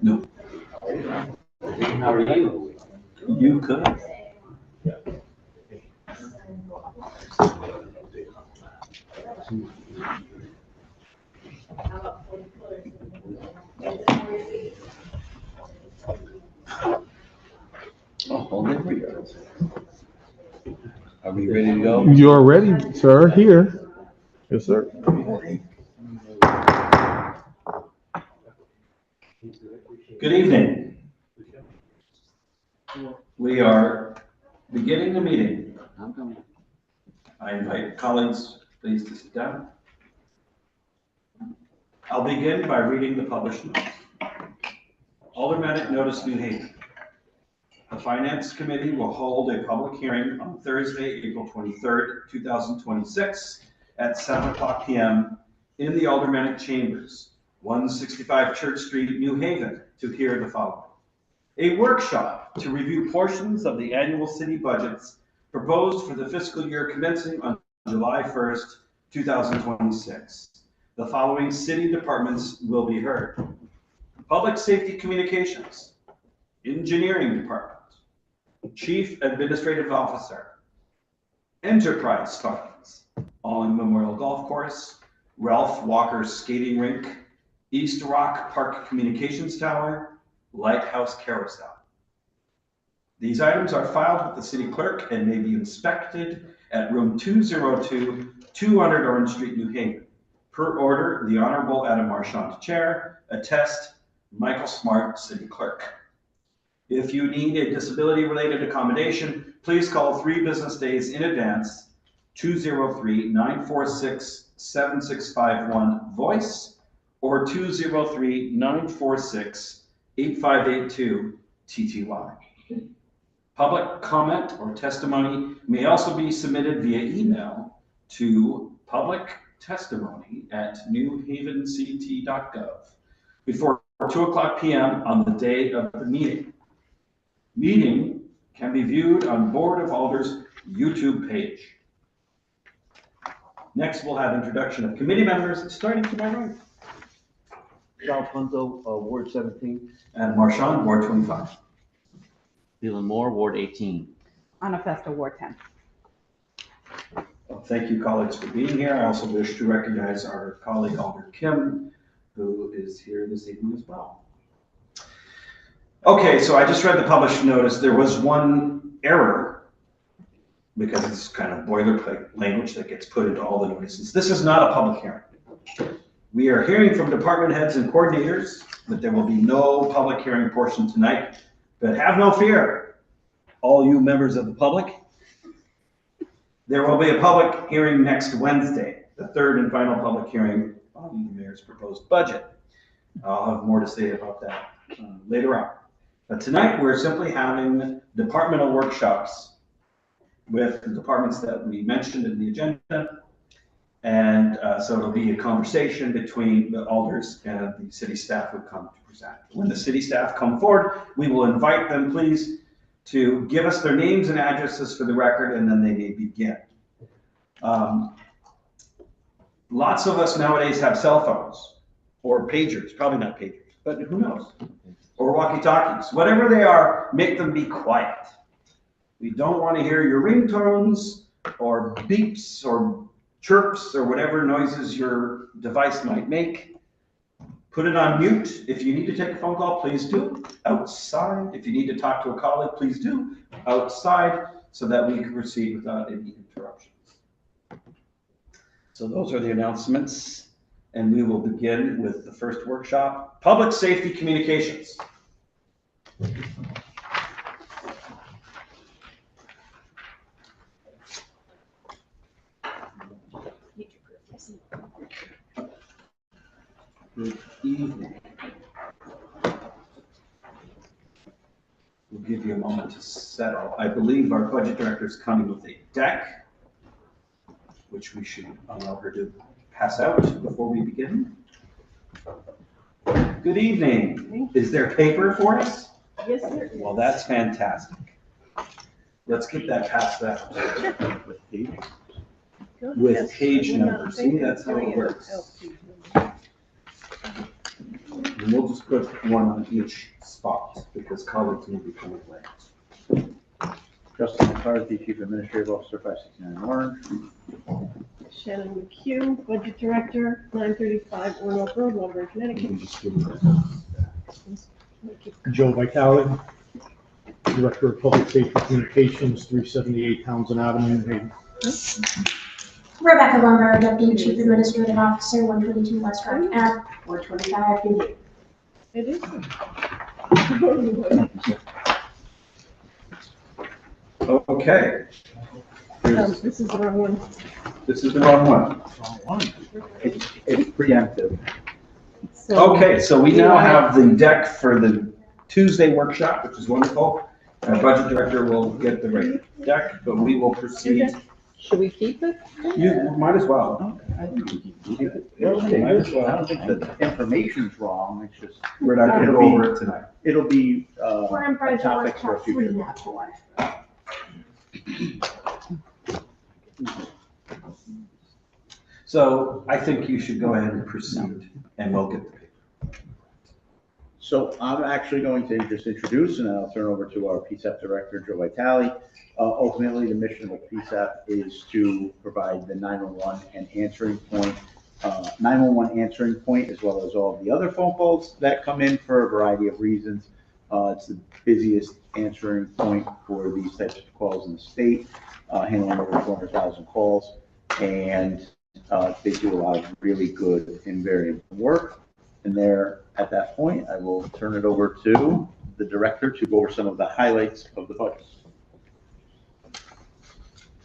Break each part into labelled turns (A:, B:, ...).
A: No.
B: How are you?
A: You could. Oh, there we go. Are we ready to go?
C: You're ready, sir. Here. Yes, sir.
A: Good evening. We are beginning the meeting. I invite colleagues, please, to sit down. I'll begin by reading the published notice. Aldermanic Notice, New Haven. The Finance Committee will hold a public hearing on Thursday, April 23rd, 2026 at 7:00 p.m. in the Aldermanic Chambers, 165 Church Street, New Haven, to hear the following. A workshop to review portions of the annual city budgets proposed for the fiscal year commencing on July 1st, 2026. The following city departments will be heard. Public Safety Communications, Engineering Department, Chief Administrative Officer, Enterprise Funds, Allen Memorial Golf Course, Ralph Walker Skating Rink, East Rock Park Communications Tower, Lighthouse Carousel. These items are filed with the city clerk and may be inspected at room 202, 200 Orange Street, New Haven. Per order, the Honorable Adam Marchand, Chair, attest Michael Smart, City Clerk. If you need a disability-related accommodation, please call 3 business days in advance, 203-946-7651 voice or 203-946-8582 TTY. Public comment or testimony may also be submitted via email to publictestimony@newhavenct.gov before 2:00 p.m. on the day of the meeting. Meeting can be viewed on Board of Alders YouTube page. Next, we'll have introduction of committee members, starting to my right.
B: Charles Punto, Ward 17.
A: And Marchand, Ward 25.
B: Dylan Moore, Ward 18.
D: Anna Festa, Ward 10.
A: Well, thank you, colleagues, for being here. I also wish to recognize our colleague Alder Kim, who is here this evening as well. Okay, so I just read the published notice. There was one error because it's kind of boilerplate language that gets put into all the notices. This is not a public hearing. We are hearing from department heads and coordinators, but there will be no public hearing portion tonight. But have no fear, all you members of the public. There will be a public hearing next Wednesday, the third and final public hearing on the mayor's proposed budget. I'll have more to say about that later on. But tonight we're simply having departmental workshops with the departments that we mentioned in the agenda. And so it'll be a conversation between the alders and the city staff who come to present. When the city staff come forward, we will invite them, please, to give us their names and addresses for the record, and then they may begin. Lots of us nowadays have cell phones or pagers, probably not pagers, but who knows? Or walkie-talkies. Whatever they are, make them be quiet. We don't want to hear your ringtones or beeps or chirps or whatever noises your device might make. Put it on mute. If you need to take a phone call, please do. Outside. If you need to talk to a colleague, please do. Outside, so that we can proceed without any interruptions. So those are the announcements, and we will begin with the first workshop, Public Safety Communications. Good evening. We'll give you a moment to settle. I believe our budget director is coming with a deck, which we should allow her to pass out before we begin. Good evening. Is there paper for us?
D: Yes, sir.
A: Well, that's fantastic. Let's get that passed out. With page numbers. See, that's how it works. And we'll just put one on each spot because colleagues will be coming late.
E: Justin McCarthy, Chief Administrative Officer, 569 Orange.
F: Shannon McHugh, Budget Director, 935 Ornold Road, Woburn, Connecticut.
G: Joe Vitale, Director of Public Safety Communications, 378 Townsend Avenue, New Haven.
H: Rebecca Lumber, Deputy Chief Administrative Officer, 122 West Rock Ave, 425 New Haven.
F: It is.
A: Okay.
F: This is the wrong one.
A: This is the wrong one.
E: It's preemptive.
F: So-
A: Okay, so we now have the deck for the Tuesday workshop, which is wonderful. Our budget director will get the right deck, but we will proceed.
D: Should we keep it?
A: You might as well.
E: I think we can keep it. I don't think the information's wrong, it's just,
A: We're not gonna go over it tonight.
E: it'll be,
H: We're in
E: a
H: Budget
E: topic for a
H: Workshop 3,
E: future.
H: not 4.
A: So I think you should go ahead and proceed and we'll get the paper.
E: So I'm actually going to just introduce, and then I'll turn over to our PSAP Director, Joe Vitale. Ultimately, the mission of PSAP is to provide the 911 and answering point, 911 answering point, as well as all of the other phone calls that come in for a variety of reasons. It's the busiest answering point for these types of calls in the state, handling over 400,000 calls. And they do a lot of really good and very important work. And there, at that point, I will turn it over to the director to go over some of the highlights of the budget.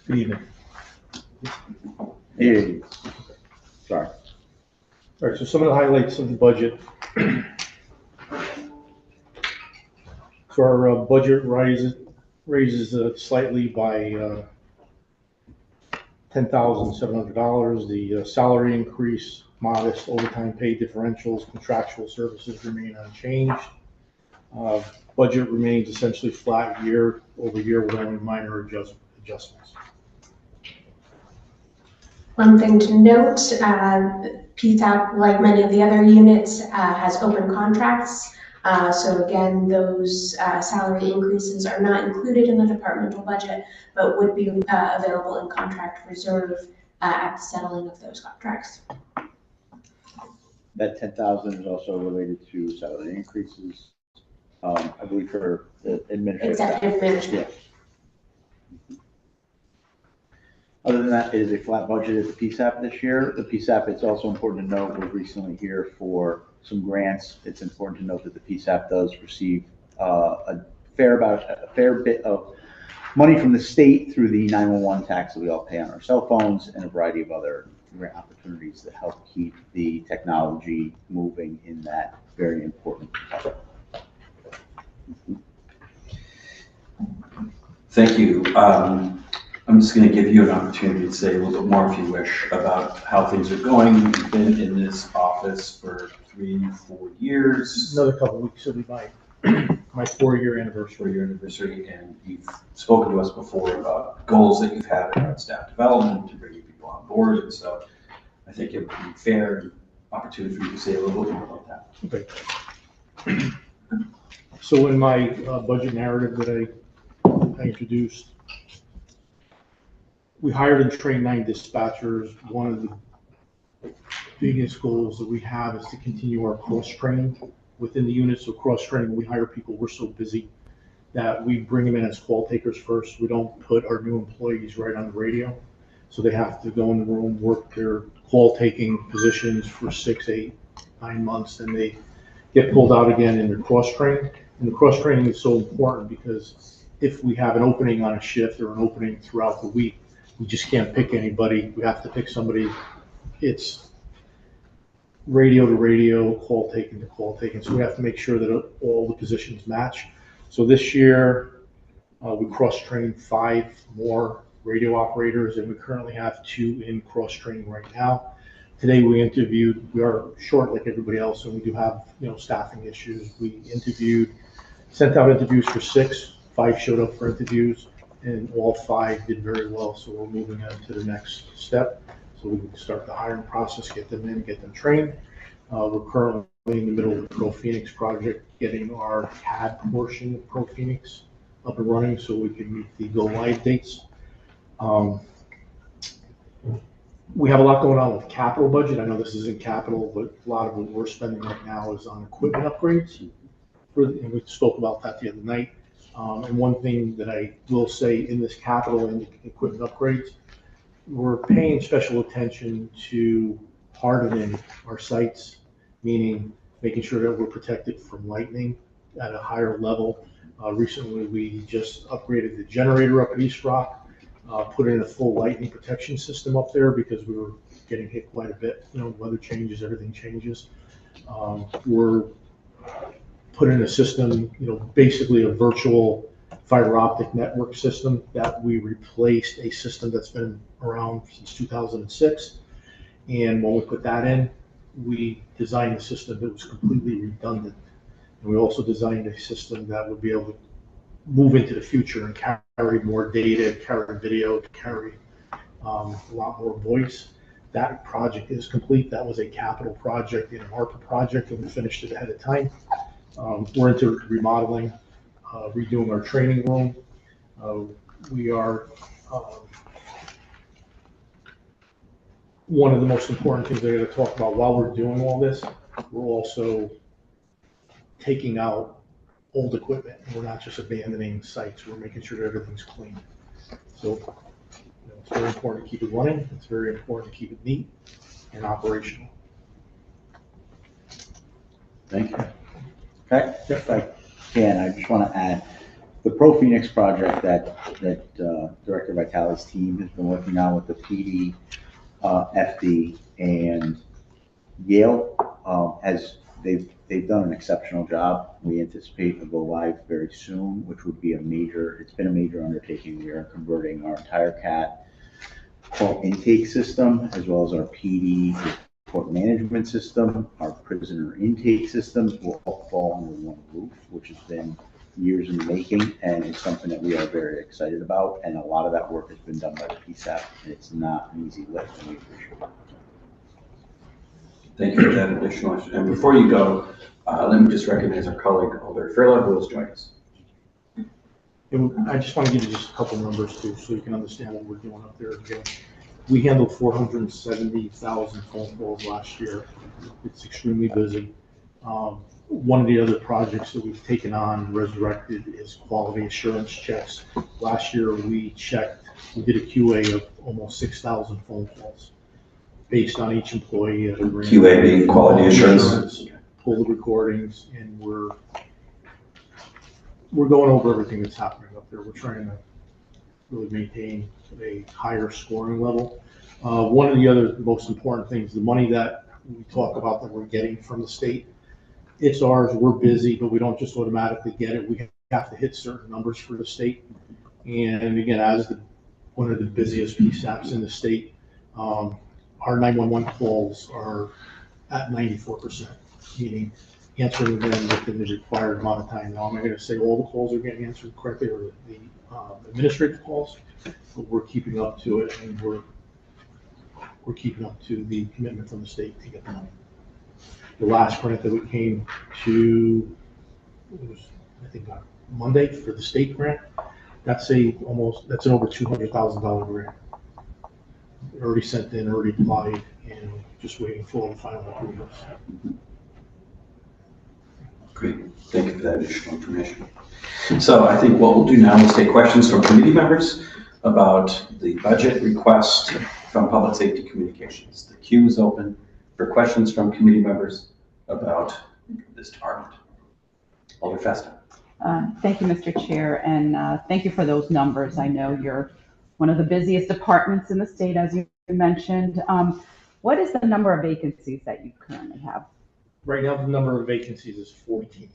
G: Good evening.
E: Hey, sorry.
G: All right, so some of the highlights of the budget. So our budget raises slightly by $10,700. The salary increase, modest, overtime pay differentials, contractual services remain unchanged. Budget remains essentially flat year over year with only minor adjustments.
H: One thing to note, PSAP, like many of the other units, has open contracts. So again, those salary increases are not included in the departmental budget, but would be available in contract reserve at the settling of those contracts.
E: That 10,000 is also related to salary increases, I believe for the administrative staff.
H: Executive management.
E: Other than that, it is a flat budget at the PSAP this year. The PSAP, it's also important to note, we're recently here for some grants. It's important to note that the PSAP does receive a fair bit of money from the state through the 911 tax that we all pay on our cell phones and a variety of other grant opportunities that help keep the technology moving in that very important department.
A: Thank you. I'm just going to give you an opportunity to say a little bit more, if you wish, about how things are going. You've been in this office for 3-4 years.
G: Another couple of weeks, it'll be my 4-year anniversary.
A: For your anniversary, and you've spoken to us before about goals that you've had around staff development to bringing people on board, and so I think it would be fair and opportunity for you to say a little bit more about that.
G: Okay. So in my budget narrative that I introduced, we hired and trained 9 dispatchers. One of the biggest goals that we have is to continue our cross-training within the unit. So cross-training, when we hire people, we're so busy that we bring them in as call takers first. We don't put our new employees right on the radio. So they have to go in the room, work their call taking positions for 6, 8, 9 months, and they get pulled out again in their cross-training. And the cross-training is so important because if we have an opening on a shift or an opening throughout the week, we just can't pick anybody. We have to pick somebody. It's radio to radio, call taking to call taking. So we have to make sure that all the positions match. So this year, we cross-trained 5 more radio operators, and we currently have 2 in cross-training right now. Today we are short like everybody else, and we do have, staffing issues. We sent out interviews for 6, 5 showed up for interviews, and all 5 did very well. So we're moving on to the next step. So we can start the hiring process, get them in, get them trained. We're currently in the middle of the Pro Phoenix project, getting our CAD portion of Pro Phoenix up and running so we can meet the go live dates. We have a lot going on with capital budget. I know this isn't capital, but a lot of what we're spending right now is on equipment upgrades. And we spoke about that the other night. And one thing that I will say in this capital and equipment upgrades, we're paying special attention to hardening our sites, meaning making sure that we're protected from lightning at a higher level. Recently, we just upgraded the generator up at East Rock, put in a full lightning protection system up there because we were getting hit quite a bit. You know, weather changes, everything changes. We're putting in a system, you know, basically a virtual fiber optic network system that we replaced a system that's been around since 2006. And when we put that in, we designed a system that was completely redundant. And we also designed a system that would be able to move into the future and carry more data, carry video, carry a lot more voice. That project is complete. That was a capital project and an ARPA project, and we finished it ahead of time. We're into remodeling, redoing our training room. We are, one of the most important things I got to talk about while we're doing all this, we're also taking out old equipment. We're not just abandoning sites. We're making sure that everything's clean. So, you know, it's very important to keep it running. It's very important to keep it neat and operational.
E: Thank you. Okay, if I can, I just want to add, the Pro Phoenix project that Director Vitale's team has been working on with the PD, FD, and Yale, they've done an exceptional job. We anticipate to go live very soon, which would be it's been a major undertaking. We are converting our entire CAT call intake system, as well as our PD report management system. Our prisoner intake systems will all fall under one roof, which has been years in the making, and it's something that we are very excited about. And a lot of that work has been done by the PSAP, and it's not an easy lift, and we appreciate it.
A: Thank you for that additional. And before you go, let me just recognize our colleague, Alder Fairlaw, who has joined us.
G: I just want to give you just a couple numbers too, so you can understand what we're doing up there again. We handled 470,000 phone calls last year. It's extremely busy. One of the other projects that we've taken on, resurrected, is quality assurance checks. Last year, we did a QA of almost 6,000 phone calls based on each employee.
A: QA being quality assurance.
G: Pull the recordings, and we're going over everything that's happening up there. We're trying to really maintain a higher scoring level. One of the other most important things, the money that we talk about that we're getting from the state, it's ours. We're busy, but we don't just automatically get it. We have to hit certain numbers for the state. And again, as one of the busiest PSAPs in the state, our 911 calls are at 94%, meaning answering them within the required amount of time. Now, I'm not going to say all the calls are getting answered correctly, or the administrative calls, but we're keeping up to it, and we're keeping up to the commitment from the state to get the money. The last grant that we came to, it was, I think, Monday for the state grant. That's an over $200,000 grant. Already sent in, already applied, and just waiting for the final approvals.
A: Great, thank you for that additional information. So I think what we'll do now is take questions from committee members about the budget request from Public Safety Communications. The queue is open for questions from committee members about this department. Alder Festa.
D: Thank you, Mr. Chair, and thank you for those numbers. I know you're one of the busiest departments in the state, as you mentioned. What is the number of vacancies that you currently have?
G: Right now, the number of vacancies is 14.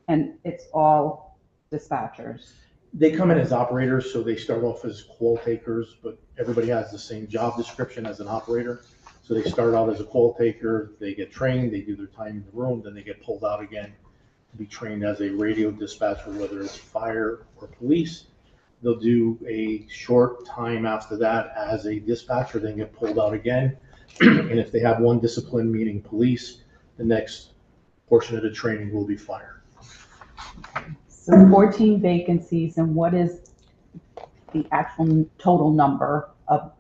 D: And it's all dispatchers?
G: They come in as operators, so they start off as call takers, but everybody has the same job description as an operator. So they start out as a call taker, they get trained, they do their time in the room, then they get pulled out again to be trained as a radio dispatcher, whether it's fire or police. They'll do a short time after that as a dispatcher, then get pulled out again. And if they have one discipline, meaning police, the next portion of the training will be fire.
D: So 14 vacancies, and what is the actual total number of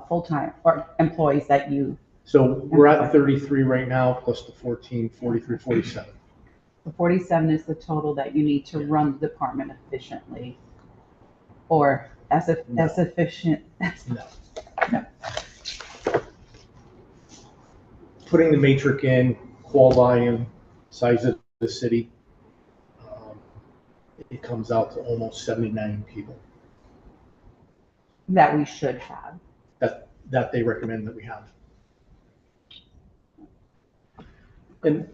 D: full-time or employees that you,
G: So we're at 33 right now, plus the 14, 43, 47.
D: the 47 is the total that you need to run the department efficiently? Or as efficient?
G: No. Putting the matrix in, call volume, size of the city, it comes out to almost 79 people
D: That we should have.
G: that they recommend that we have. And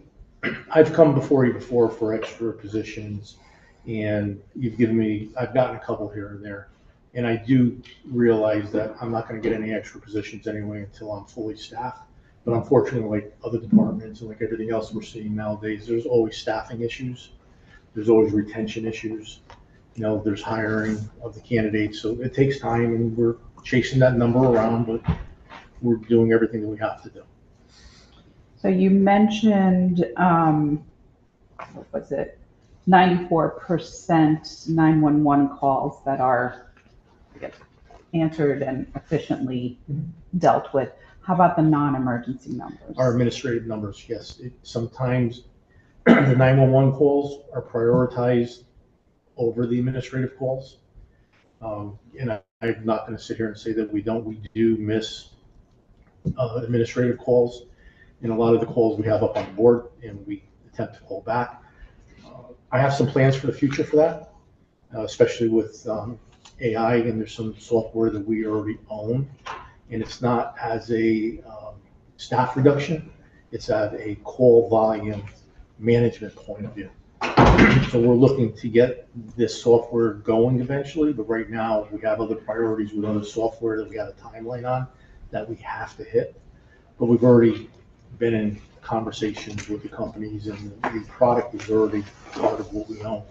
G: I've come before you before for extra positions, and you've given me, I've gotten a couple here and there. And I do realize that I'm not gonna get any extra positions anyway until I'm fully staffed. But unfortunately, like other departments and like everything else we're seeing nowadays, there's always staffing issues. There's always retention issues. You know, there's hiring of the candidates. So it takes time, and we're chasing that number around, but we're doing everything that we have to do.
D: So you mentioned, what was it? 94% 911 calls that are, I guess, answered and efficiently dealt with. How about the non-emergency numbers?
G: Our administrative numbers, yes. Sometimes the 911 calls are prioritized over the administrative calls. And I'm not going to sit here and say that we don't. We do miss administrative calls. And a lot of the calls we have up on board, and we attempt to call back. I have some plans for the future for that, especially with AI, and there's some software that we already own. And it's not as a staff reduction, it's at a call volume management point of view. So we're looking to get this software going eventually, but right now we have other priorities with other software that we got a timeline on that we have to hit. But we've already been in conversations with the companies, and the product is already part of what we own.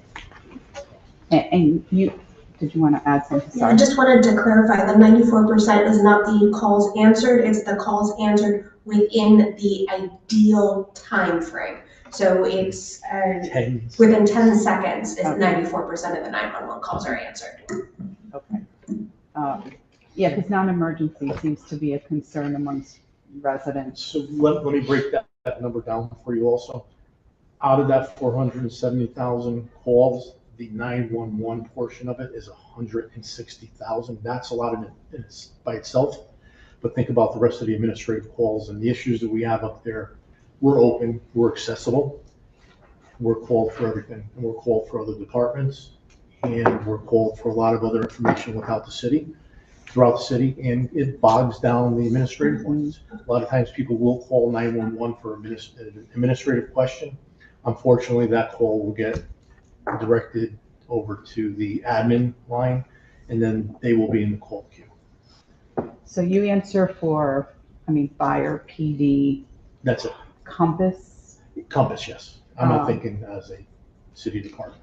D: And you, did you want to add something?
H: Yeah, I just wanted to clarify, the 94% is not the calls answered, it's the calls answered within the ideal time frame. So it's within 10 seconds, is 94% of the 911 calls are answered.
D: Okay. Yeah, because non-emergency seems to be a concern amongst residents.
G: So let me break that number down for you also. Out of that 470,000 calls, the 911 portion of it is 160,000. That's a lot of it by itself. But think about the rest of the administrative calls and the issues that we have up there. We're open, we're accessible, we're called for everything, and we're called for other departments, and we're called for a lot of other information throughout the city, and it bogs down the administrative ones. A lot of times people will call 911 for an administrative question. Unfortunately, that call will get directed over to the admin line, and then they will be in the call queue.
D: So you answer for, fire, PD.
G: That's it.
D: Compass?
G: Compass, yes. I'm not thinking as a city department.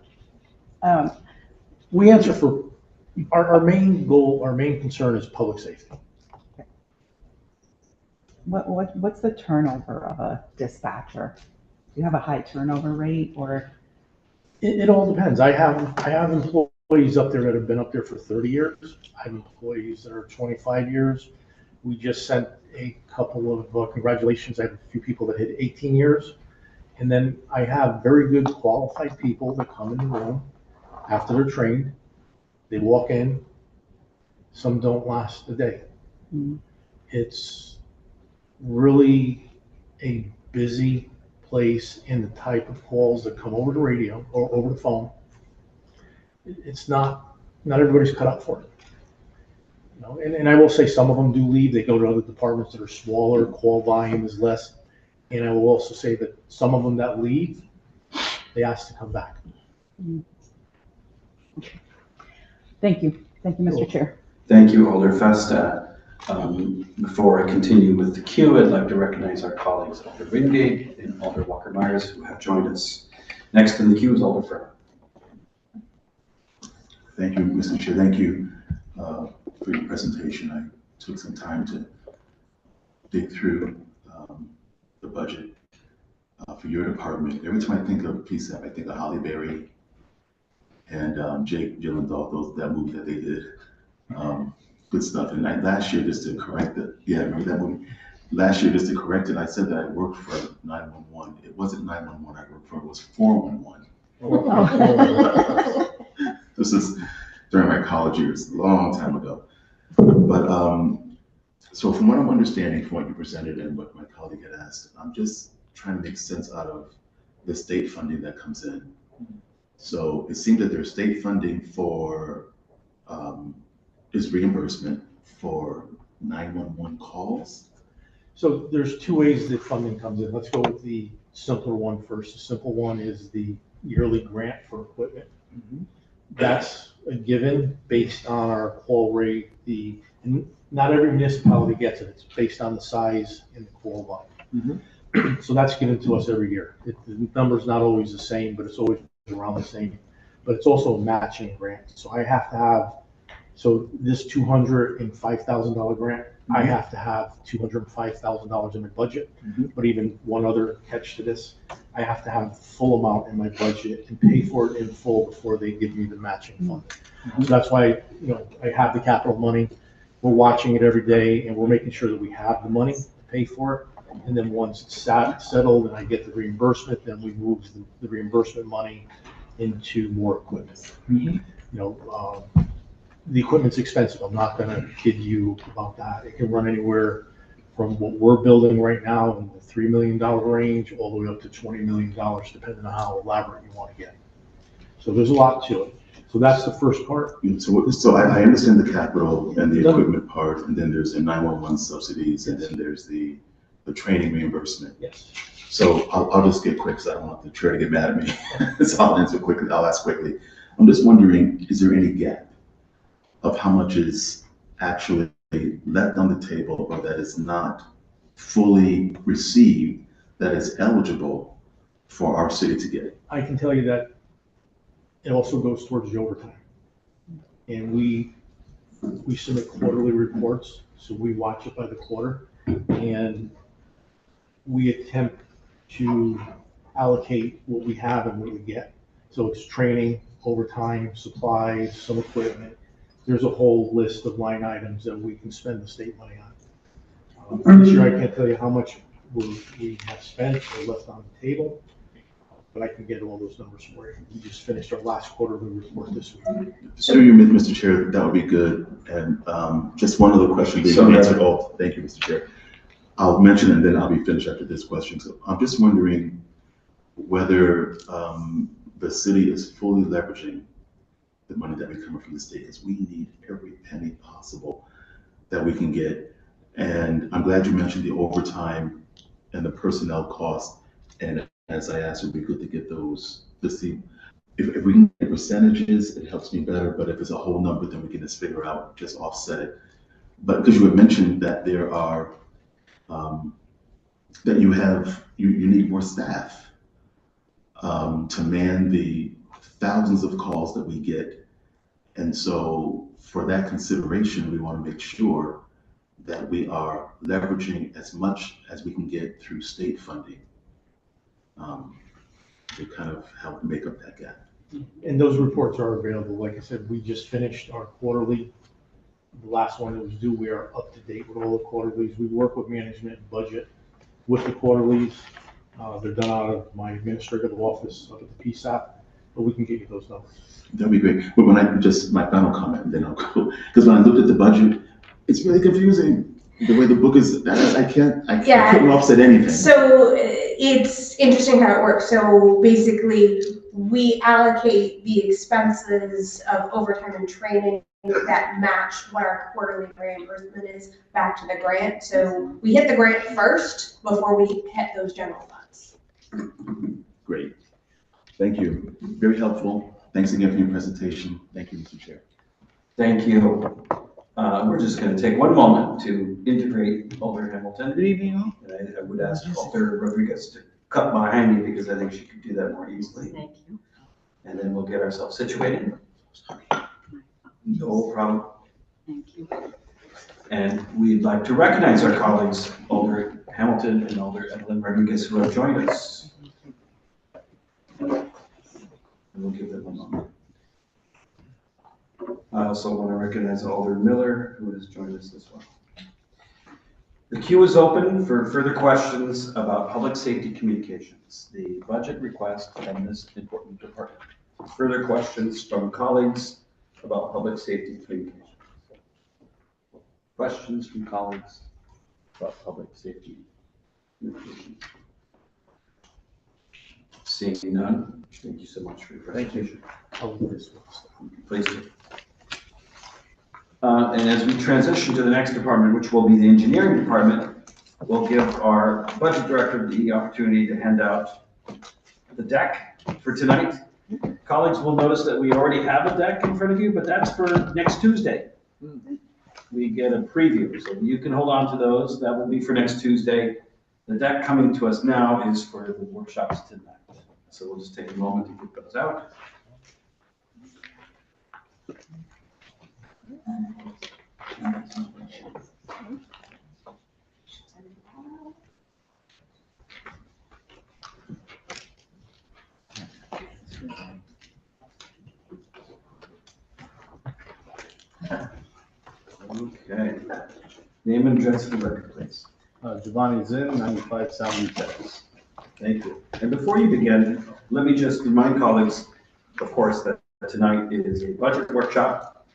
G: We answer for, our main goal, our main concern is public safety.
D: What's the turnover of a dispatcher? Do you have a high turnover rate, or?
G: It all depends. I have employees up there that have been up there for 30 years. I have employees that are 25 years. We just sent a couple of congratulations. I have a few people that hit 18 years. And then I have very good qualified people that come in the room after they're trained. They walk in. Some don't last a day. Mm-hmm. It's really a busy place in the type of calls that come over the radio or over the phone. It's not everybody's cut out for it. You know, and I will say some of them do leave. They go to other departments that are smaller, call volume is less. And I will also say that some of them that leave, they ask to come back.
D: Thank you, Mr. Chair.
A: Thank you, Alder Festa. Before I continue with the queue, I'd like to recognize our colleagues, Alder Wingate and Alder Walker-Myers, who have joined us. Next in the queue is Alder Farrell.
I: Thank you, Mr. Chair. Thank you for your presentation. I took some time to dig through the budget. for your department. Every time I think of PSAP, I think of Holly Berry and Jake Gyllenhaal, that movie that they did. Good stuff. And last year, just to correct it, yeah, remember that movie? Last year, just to correct it, I said that I worked for 911. It wasn't 911 I worked for, it was 411. This is during my college years, a long time ago. But so from what I'm understanding, from what you presented and what my colleague had asked, I'm just trying to make sense out of the state funding that comes in. So it seems that there's state funding for, is reimbursement for 911 calls.
G: So there's two ways that funding comes in. Let's go with the simpler one first. The simple one is the yearly grant for equipment. That's a given based on our call rate. And not every municipality gets it. It's based on the size and the call volume. So that's given to us every year. The number's not always the same, but it's always around the same. But it's also a matching grant. So I have to have, so this $205,000 grant, I have to have $205,000 in my budget. But even one other catch to this, I have to have the full amount in my budget and pay for it in full before they give me the matching fund. So that's why, I have the capital money. We're watching it every day and we're making sure that we have the money to pay for it. And then once it's settled and I get the reimbursement, then we move the reimbursement money into more equipment. The equipment's expensive. I'm not gonna kid you about that. It can run anywhere from what we're building right now in the $3 million range all the way up to $20 million, depending on how elaborate you want to get. So there's a lot to it. So that's the first part.
I: So I understand the capital and the equipment part, and then there's the 911 subsidies, and then there's the training reimbursement.
G: Yes.
I: So I'll just get quick, so I don't want the chair to get mad at me. So I'll answer quickly, I'll ask quickly. I'm just wondering, is there any gap of how much is actually left on the table or that is not fully received that is eligible for our city to get?
G: I can tell you that it also goes towards the overtime. And we submit quarterly reports, so we watch it by the quarter. And we attempt to allocate what we have and what we get. So it's training, overtime, supplies, some equipment. There's a whole list of line items that we can spend the state money on. This year, I can't tell you how much we have spent or left on the table, but I can get all those numbers for you. We just finished our last quarterly report this week.
I: Through you, Mr. Chair, that would be good. And just one other question being answered. Oh, thank you, Mr. Chair. I'll mention and then I'll be finished after this question. So I'm just wondering whether the city is fully leveraging the money that we come from the state, because we need every penny possible that we can get. And I'm glad you mentioned the overtime and the personnel costs. And as I asked, it would be good to get those to see if we can get percentages, it helps me better. But if it's a whole number, then we can just figure out, just offset it. But because you had mentioned that there are, that you need more staff to man the thousands of calls that we get. And so for that consideration, we want to make sure that we are leveraging as much as we can get through state funding to kind of help make up that gap.
G: And those reports are available. Like I said, we just finished our quarterly. The last one that was due, we are up to date with all the quarterlies. We work with management and budget with the quarterlies. They're done out of my administrative office up at the PSAP, but we can get you those numbers.
I: That'd be great. But when my final comment, and then I'll go, because when I looked at the budget, it's really confusing. The way the book is, I couldn't offset anything.
H: So it's interesting how it works. So basically, we allocate the expenses of overtime and training that match what our quarterly reimbursement is back to the grant. So we hit the grant first before we hit those general funds.
I: Great. Thank you. Very helpful. Thanks again for your presentation. Thank you, Mr. Chair.
A: Thank you. We're just going to take one moment to integrate Alder Hamilton. Good evening. And I would ask Alder Rodriguez to cut behind me because I think she could do that more easily.
J: Thank you.
A: And then we'll get ourselves situated. No problem.
J: Thank you.
A: And we'd like to recognize our colleagues, Alder Hamilton and Alder Evelyn Rodriguez, who have joined us. and we'll give them a moment. I also want to recognize Alder Miller, who has joined us as well. The queue is open for further questions about public safety communications, the budget request from this important department. Further questions from colleagues about public safety communications.
B: Questions from colleagues about public safety?
A: Seeing none, thank you so much for your presentation. Please do. And as we transition to the next department, which will be the engineering department, we'll give our budget director the opportunity to hand out the deck for tonight. Colleagues will notice that we already have a deck in front of you, but that's for next Tuesday. We get a preview, so you can hold on to those. That will be for next Tuesday. The deck coming to us now is for the workshops tonight. So we'll just take a moment to get those out. Okay. Name and address for the record, please.
J: Giovanni Zinn, 95 Soundview Terrace.
A: Thank you. And before you begin, let me just remind colleagues, of course, that tonight is a budget workshop.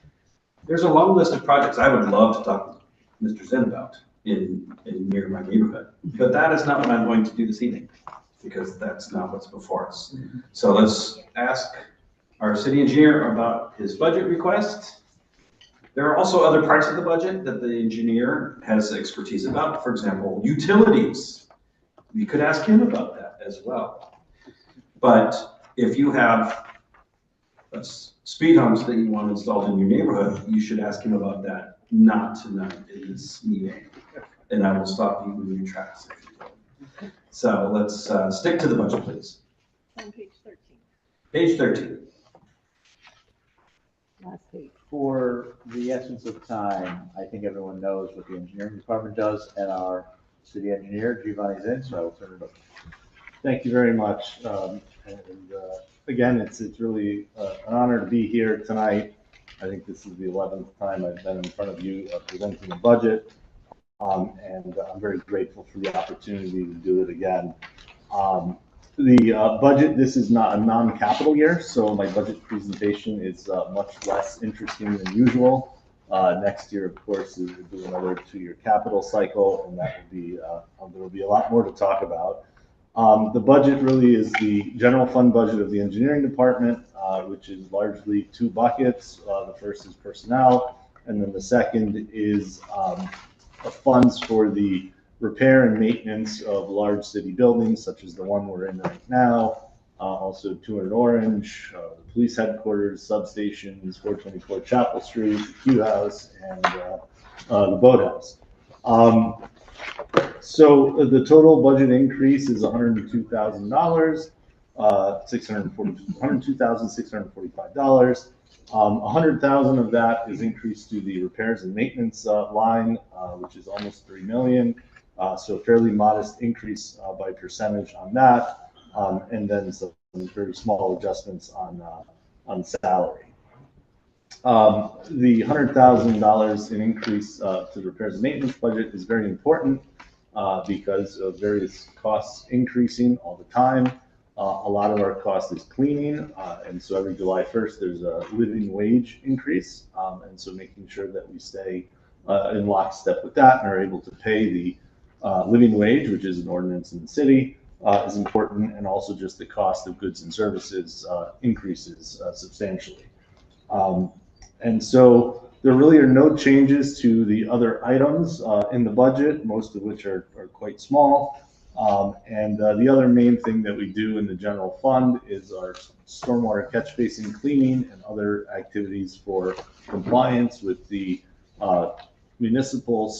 A: There's a long list of projects I would love to talk to Mr. Zinn about in near my neighborhood, but that is not what I'm going to do this evening, because that's not what's before us. So let's ask our city engineer about his budget request. There are also other parts of the budget that the engineer has expertise about. For example, utilities. We could ask him about that as well. But if you have speed humps that you want installed in your neighborhood, you should ask him about that, not tonight in this meeting. And I will stop you in your tracks if you will. So let's stick to the budget, please.
F: On page 13.
A: Page 13.
D: Last page.
E: For the essence of time, I think everyone knows what the engineering department does and our city engineer, Giovanni Zinn, so I will turn it over.
J: Thank you very much. Again, it's really an honor to be here tonight. I think this is the 11th time I've been in front of you presenting the budget. And I'm very grateful for the opportunity to do it again. The budget, this is not a non-capital year, so my budget presentation is much less interesting than usual. Next year, of course, is we'll do another 2-year capital cycle, and that will be there will be a lot more to talk about. The budget really is the general fund budget of the engineering department, which is largely 2 buckets. The first is personnel, and then the second is funds for the repair and maintenance of large city buildings, such as the one we're in right now. Also 200 Orange, the police headquarters, substations, 424 Chapel Street, the Q House, and the Boathouse. So the total budget increase is $102,000, $102,645. $100,000 of that is increased to the repairs and maintenance line, which is almost $3 million. So a fairly modest increase by percentage on that, and then some very small adjustments on salary. The $100,000 in increase to the repairs and maintenance budget is very important because of various costs increasing all the time. A lot of our cost is cleaning, and so every July 1st there's a living wage increase, and so making sure that we stay in lockstep with that and are able to pay the living wage, which is an ordinance in the city, is important, and also just the cost of goods and services increases substantially. And so there really are no changes to the other items in the budget, most of which are quite small. And the other main thing that we do in the general fund is our stormwater catch basin cleaning and other activities for compliance with the municipal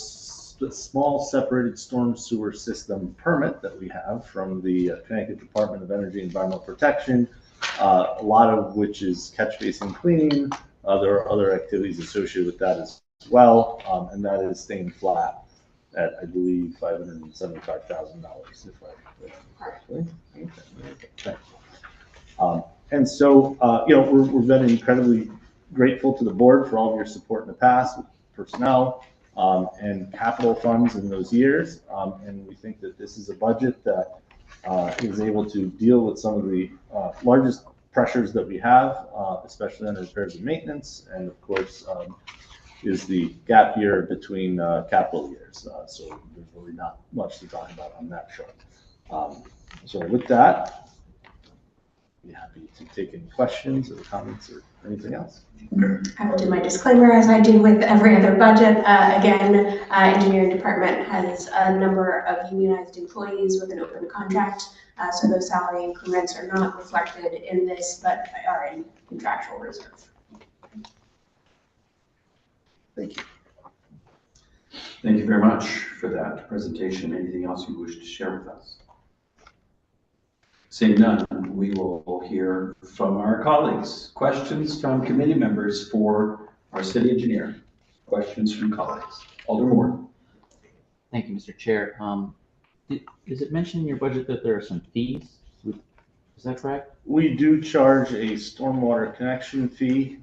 J: small separated storm sewer system permit that we have from the Connecticut Department of Energy and Environmental Protection, a lot of which is catch basin cleaning. There are other activities associated with that as well, and that is staying flat at, I believe, $575,000, if I correctly. Okay. And so, we're very incredibly grateful to the board for all of your support in the past with personnel and capital funds in those years. And we think that this is a budget that is able to deal with some of the largest pressures that we have, especially under repairs and maintenance, and of course, is the gap year between capital years. So there's really not much to talk about on that front. So with that, I'd be happy to take any questions or comments or anything else.
H: I will do my disclaimer as I do with every other budget. Again, engineering department has a number of unionized employees with an open contract. So those salary increments are not reflected in this, but are in contractual reserve.
J: Thank you.
A: Thank you very much for that presentation. Anything else you wish to share with us? Seeing none, we will hear from our colleagues. Questions from committee members for our city engineer. Questions from colleagues. Alderman Moore.
B: Thank you, Mr. Chair. Is it mentioned in your budget that there are some fees? Is that correct?
J: We do charge a stormwater connection fee,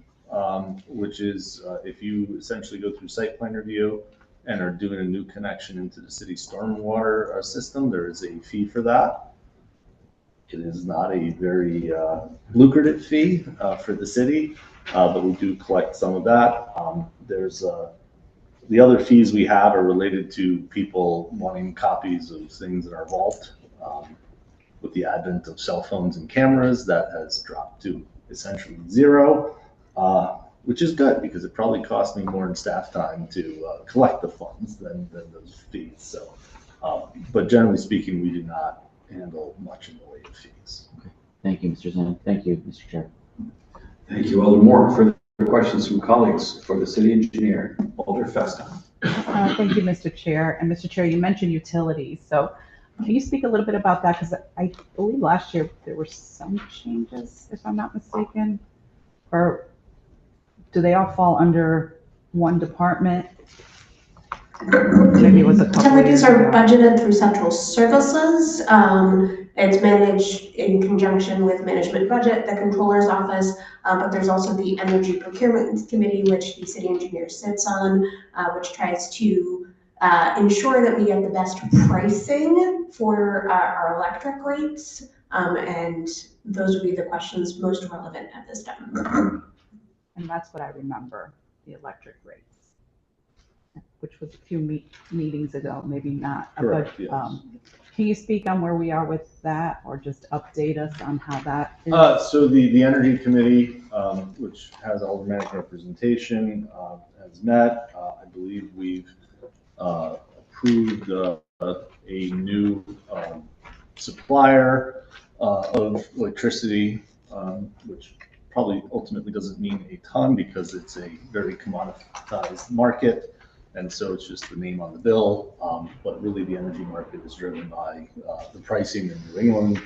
J: which is if you essentially go through site plan review and are doing a new connection into the city stormwater system, there is a fee for that. It is not a very lucrative fee for the city, but we do collect some of that. There's the other fees we have are related to people wanting copies of things in our vault. With the advent of cell phones and cameras, that has dropped to essentially zero, which is good because it probably cost me more in staff time to collect the funds than those fees. So, but generally speaking, we do not handle much in the way of fees.
B: Okay. Thank you, Mr. Zinn. Thank you, Mr. Chair.
A: Thank you, Alderman Moore. Further questions from colleagues for the city engineer, Alder Festa.
D: Thank you, Mr. Chair. And Mr. Chair, you mentioned utilities. So can you speak a little bit about that? Because I believe last year there were some changes, if I'm not mistaken. Or do they all fall under one department? Maybe it was a couple
H: Utilities
D: years
H: are
D: ago.
H: budgeted through central services. It's managed in conjunction with management budget, the controller's office, but there's also the energy procurement committee, which the city engineer sits on, which tries to ensure that we get the best pricing for our electric rates. And those would be the questions most relevant at this time.
D: And that's what I remember, the electric rates, which was a few meetings ago, maybe not.
J: Correct,
D: But,
J: yes.
D: can you speak on where we are with that, or just update us on how that is?
J: So the Energy Committee, which has aldermanic representation, has met. I believe we've approved a new supplier of electricity, which probably ultimately doesn't mean a ton because it's a very commoditized market. And so it's just the name on the bill, but really the energy market is driven by the pricing in New England.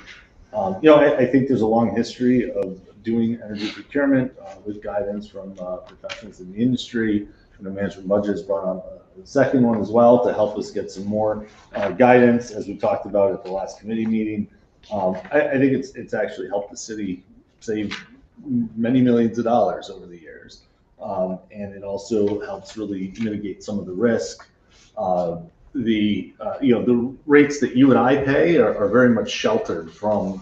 J: I think there's a long history of doing energy procurement with guidance from professionals in the industry. And the management budget has brought on the second one as well to help us get some more guidance, as we talked about at the last committee meeting. I think it's actually helped the city save many millions of dollars over the years. And it also helps really mitigate some of the risk. The rates that you and I pay are very much sheltered from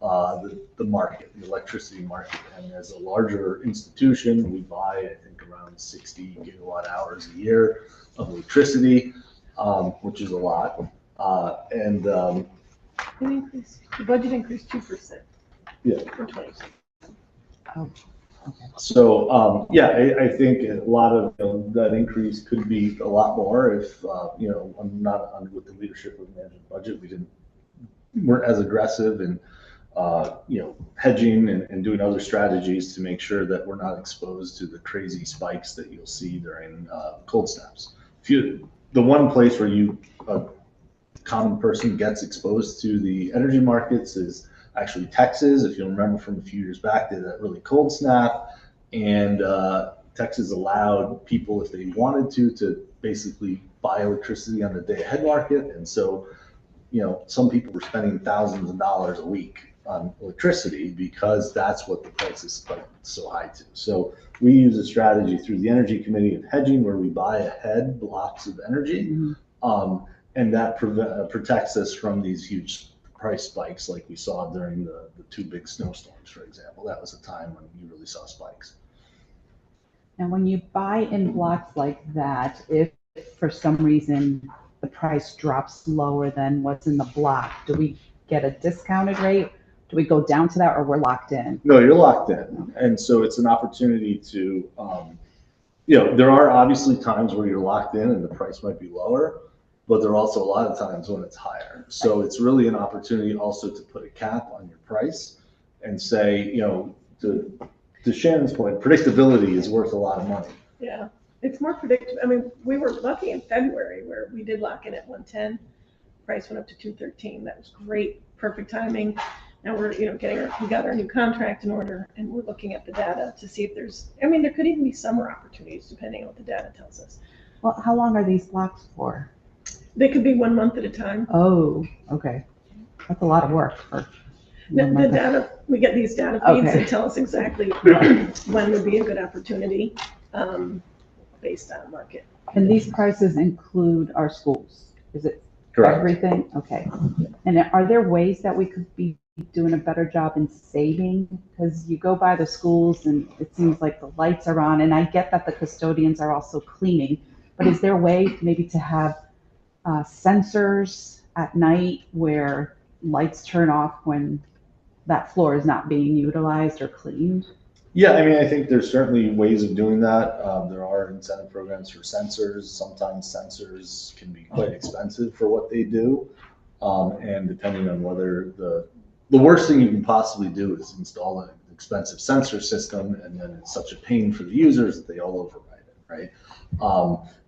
J: the market, the electricity market. And as a larger institution, we buy, I think, around 60 gigawatt hours a year of electricity, which is a lot.
F: The budget increased 2%.
J: Yeah.
F: For 20.
D: Oh, okay.
J: So, I think a lot of that increase could be a lot more if, I'm not under with the leadership of the management budget. Weren't as aggressive in, hedging and doing other strategies to make sure that we're not exposed to the crazy spikes that you'll see during cold snaps. The one place where a common person gets exposed to the energy markets is actually Texas. If you'll remember from a few years back, they had that really cold snap, and Texas allowed people, if they wanted to basically buy electricity on the day ahead market. And so, some people were spending thousands of dollars a week on electricity because that's what the price is spiked so high to. So we use a strategy through the Energy Committee of hedging where we buy ahead blocks of energy. And that protects us from these huge price spikes like we saw during the two big snowstorms, for example. That was a time when you really saw spikes.
D: And when you buy in blocks like that, if for some reason the price drops lower than what's in the block, do we get a discounted rate? Do we go down to that, or we're locked in?
J: No, you're locked in. And so it's an opportunity to, there are obviously times where you're locked in and the price might be lower, but there are also a lot of times when it's higher. So it's really an opportunity also to put a cap on your price and say, to Shannon's point, predictability is worth a lot of money.
F: Yeah, it's more predictable. I mean, we were lucky in February where we did lock in at 110. Price went up to 213. That was great, perfect timing. Now we're, we got our new contract in order, and we're looking at the data to see if there could even be summer opportunities depending on what the data tells us.
D: Well, how long are these blocks for?
F: They could be 1 month at a time.
D: Oh, okay. That's a lot of work for
F: The data, we get these data feeds
D: Okay.
F: that tell us exactly when would be a good opportunity based on market.
D: And these prices include our schools? Is it everything? Okay. And are there ways that we could be doing a better job in saving? Because you go by the schools and it seems like the lights are on, and I get that the custodians are also cleaning, but is there a way maybe to have sensors at night where lights turn off when that floor is not being utilized or cleaned?
J: Yeah, I think there's certainly ways of doing that. There are incentive programs for sensors. Sometimes sensors can be quite expensive for what they do. And depending on whether the worst thing you can possibly do is install an expensive sensor system, and then it's such a pain for the users that they all override it, right?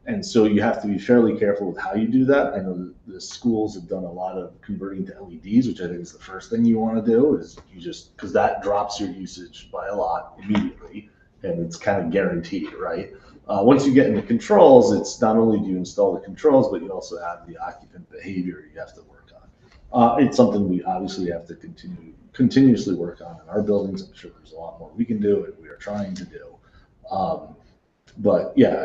J: And so you have to be fairly careful with how you do that. I know the schools have done a lot of converting to LEDs, which I think is the first thing you want to do, is because that drops your usage by a lot immediately, and it's kind of guaranteed, right? Once you get into controls, it's not only do you install the controls, but you also have the occupant behavior you have to work on. It's something we obviously have to continuously work on in our buildings. I'm sure there's a lot more we can do, and we are trying to do. But yeah,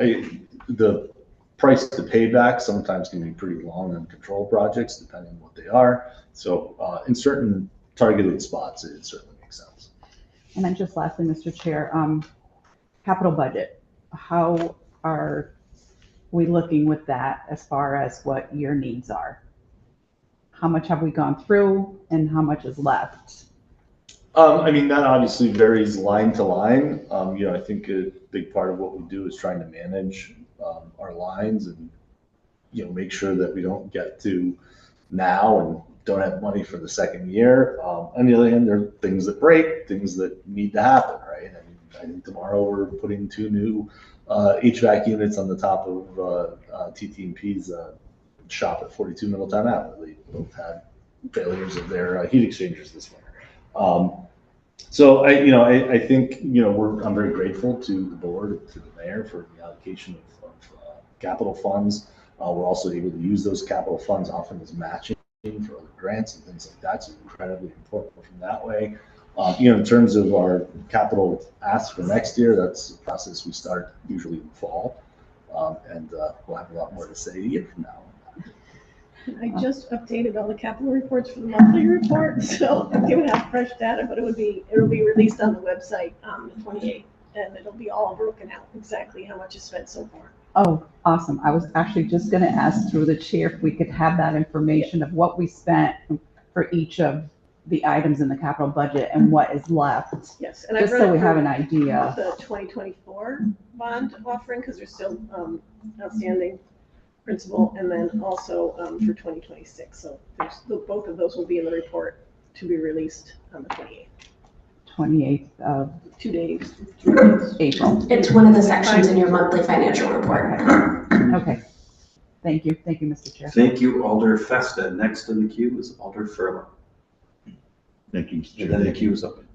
J: the price to payback sometimes can be pretty long on control projects, depending on what they are. So in certain targeted spots, it certainly makes sense.
D: And then just lastly, Mr. Chair, capital budget, how are we looking with that as far as what your needs are? How much have we gone through and how much is left?
J: That obviously varies line to line. I think a big part of what we do is trying to manage our lines and, make sure that we don't get to now and don't have money for the second year. On the other hand, there are things that break, things that need to happen, right? I think tomorrow we're putting 2 new HVAC units on the top of TT&P's shop at 42 Middletown Avenue. They both had failures of their heat exchangers this winter. So I think I'm very grateful to the board, to the mayor for the allocation of capital funds. We're also able to use those capital funds often as matching for other grants and things like that. So it's incredibly important from that way. In terms of our capital asks for next year, that's a process we start usually in the fall, and we'll have a lot more to say a year from now.
F: I just updated all the capital reports for the monthly report, so you would have fresh data, but it'll be released on the website on the 28th, and it'll be all broken out exactly how much is spent so far.
D: Oh, awesome. I was actually just going to ask through the chair if we could have that information of what we spent for each of the items in the capital budget and what is left.
F: Yes, and
D: just so we have an idea.
F: The 2024 bond offering, because there's still outstanding principal, and then also for 2026. So both of those will be in the report to be released on the 28th.
D: 28th of
F: 2 days.
D: April.
H: It's one of the sections in your monthly financial report.
D: Okay. Thank you. Thank you, Mr. Chair.
A: Thank you, Alder Festa. Next in the queue is Alder Furlong.
I: Thank you, Mr.
A: And
I: Chair.
A: then the queue is open.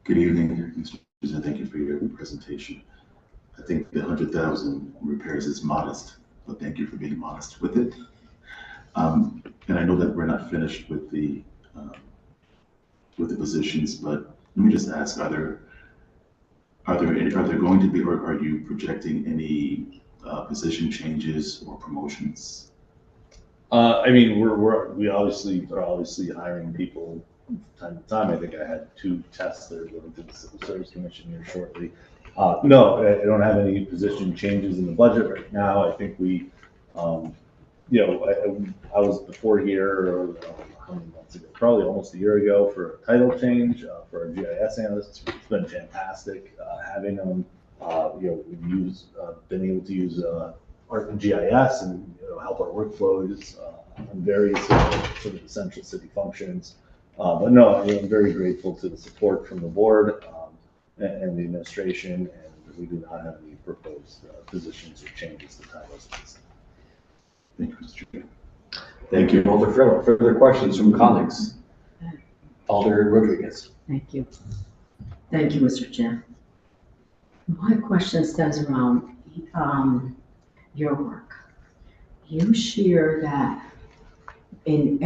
I: Good evening, Mr. President. Thank you for your presentation. I think the 100,000 repairs is modest, but thank you for being modest with it. And I know that we're not finished with the with the positions, but let me just ask, are there going to be, or are you projecting any position changes or promotions?
J: I mean, we obviously are hiring people from time to time. I think I had 2 tests that are going to the Civil Service Commission here shortly. No, I don't have any position changes in the budget right now. I think we, I was before here, or how many months ago? Probably almost a year ago, for a title change for our GIS analysts. It's been fantastic having them. We've been able to use ArcGIS and help our workflows on various sort of essential city functions. But no, I'm very grateful to the support from the board and the administration, and we do not have any proposed positions or changes to titles.
I: Thank you, Mr. Chair.
K: Thank you, Alder Frillo. Further questions from colleagues? Alder Rodriguez.
L: Thank you. Thank you, Mr. Chair. My question stems around your work. You share that in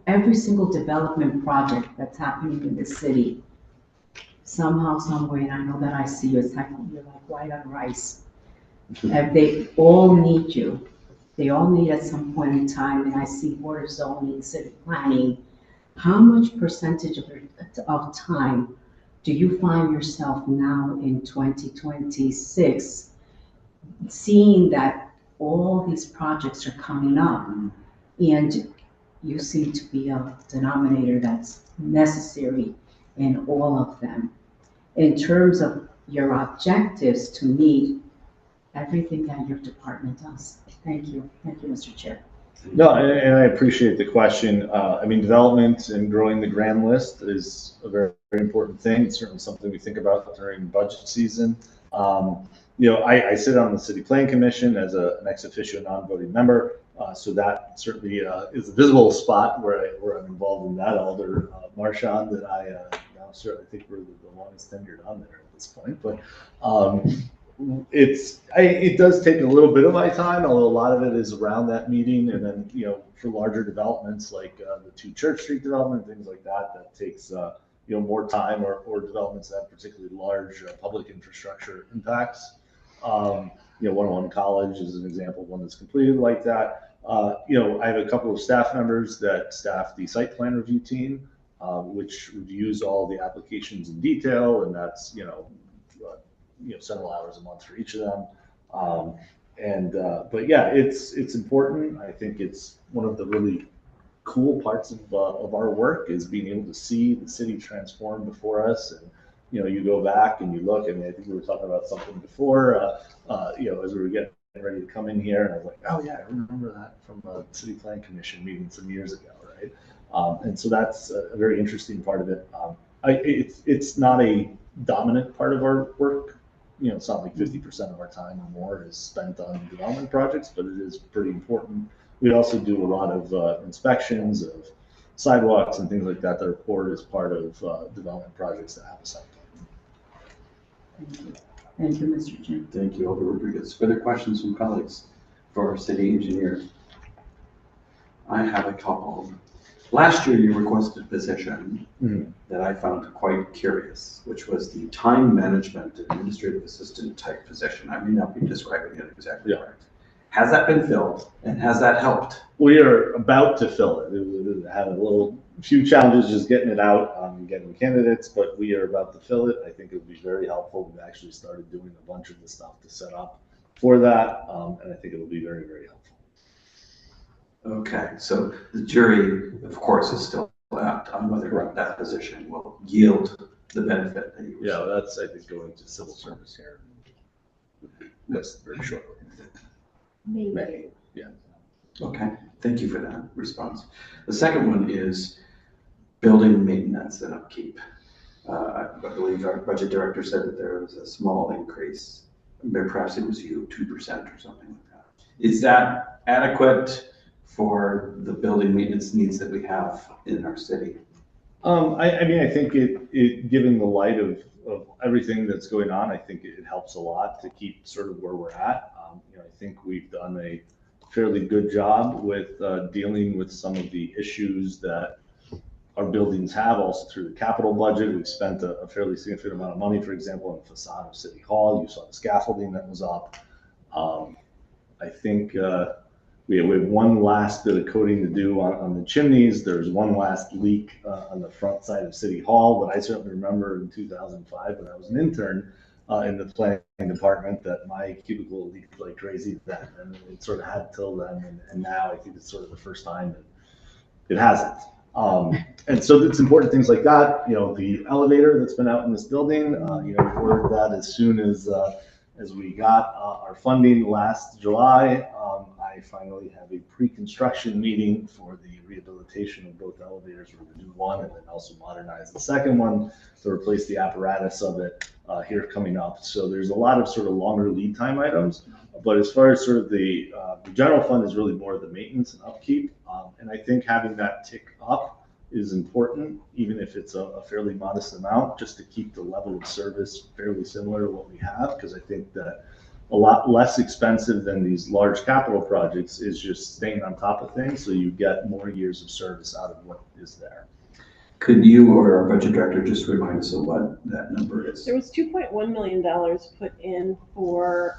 L: every single development project that's happening in the city, somehow, some way, and I know that I see you, it's like you're like white on rice. They all need you. They all need at some point in time, and I see water zoning, city planning. How much percentage of time do you find yourself now in 2026 seeing that all these projects are coming up, and you seem to be a denominator that's necessary in all of them in terms of your objectives to meet everything that your department does? Thank you, Mr. Chair.
J: No, and I appreciate the question. I mean, development and growing the grand list is a very, very important thing. It's certainly something we think about during budget season. I sit on the City Planning Commission as an ex officio non-voting member, so that certainly is a visible spot where I'm involved in that. Alder Marchand, that I now certainly think we're the longest tenured on there at this point, but it does take a little bit of my time, although a lot of it is around that meeting, and then for larger developments like the 2 Church Street development, things like that takes more time, or developments that have particularly large public infrastructure impacts. 101 College is an example of one that's completed like that. I have a couple of staff members that staff the site plan review team, which reviews all the applications in detail, and that's several hours a month for each of them. But yeah, it's important. I think it's one of the really cool parts of our work is being able to see the city transform before us. And you go back and you look, and I think we were talking about something before, as we were getting ready to come in here, and I was like, oh yeah, I remember that from a City Plan Commission meeting some years ago, right? And so that's a very interesting part of it. It's not a dominant part of our work. It's not like 50% of our time or more is spent on development projects, but it is pretty important. We also do a lot of inspections of sidewalks and things like that that are poured as part of development projects that have a site plan.
L: Thank you. Thank you, Mr. Chair.
K: Thank you, Alder Rodriguez. Further questions from colleagues for our city engineer? I have a couple. Last year, you requested a position that I found quite curious, which was the time management administrative assistant type position. I may not be describing it exactly correct. Has that been filled, and has that helped?
J: We are about to fill it. We had a few challenges just getting it out and getting candidates, but we are about to fill it. I think it would be very helpful. We've actually started doing a bunch of the stuff to set up for that, and I think it will be very, very helpful.
K: Okay, so the jury, of course, is still out on whether that position will yield the benefit that you were.
J: Yeah, that's, I think, going to civil service here. That's very shortly.
F: Maybe.
J: Yeah.
K: Okay, thank you for that response. The second one is building maintenance and upkeep. I believe our budget director said that there was a small increase. Perhaps it was 2% or something like that. Is that adequate for the building maintenance needs that we have in our city?
J: I mean, I think it given the light of everything that's going on, I think it helps a lot to keep sort of where we're at. I think we've done a fairly good job with dealing with some of the issues that our buildings have, also through the capital budget. We've spent a fairly significant amount of money, for example, on the facade of City Hall. You saw the scaffolding that was up. I think we have one last bit of coating to do on the chimneys. There's one last leak on the front side of City Hall, but I certainly remember in 2005 when I was an intern in the planning department that my cubicle leaked like crazy then, and it sort of had till then, and now I think it's sort of the first time that it hasn't. And so it's important things like that. You know, the elevator that's been out in this building, you know, we ordered that as soon as we got our funding last July. I finally have a pre-construction meeting for the rehabilitation of both elevators. We're going to do one and then also modernize the second one to replace the apparatus of it here coming up. So there's a lot of sort of longer lead time items, but as far as sort of the general fund is really more of the maintenance and upkeep. And I think having that tick up is important, even if it's a fairly modest amount, just to keep the level of service fairly similar to what we have, because I think that a lot less expensive than these large capital projects is just staying on top of things so you get more years of service out of what is there.
K: Could you or our budget director just remind us of what that number is?
F: There was $2.1 million put in for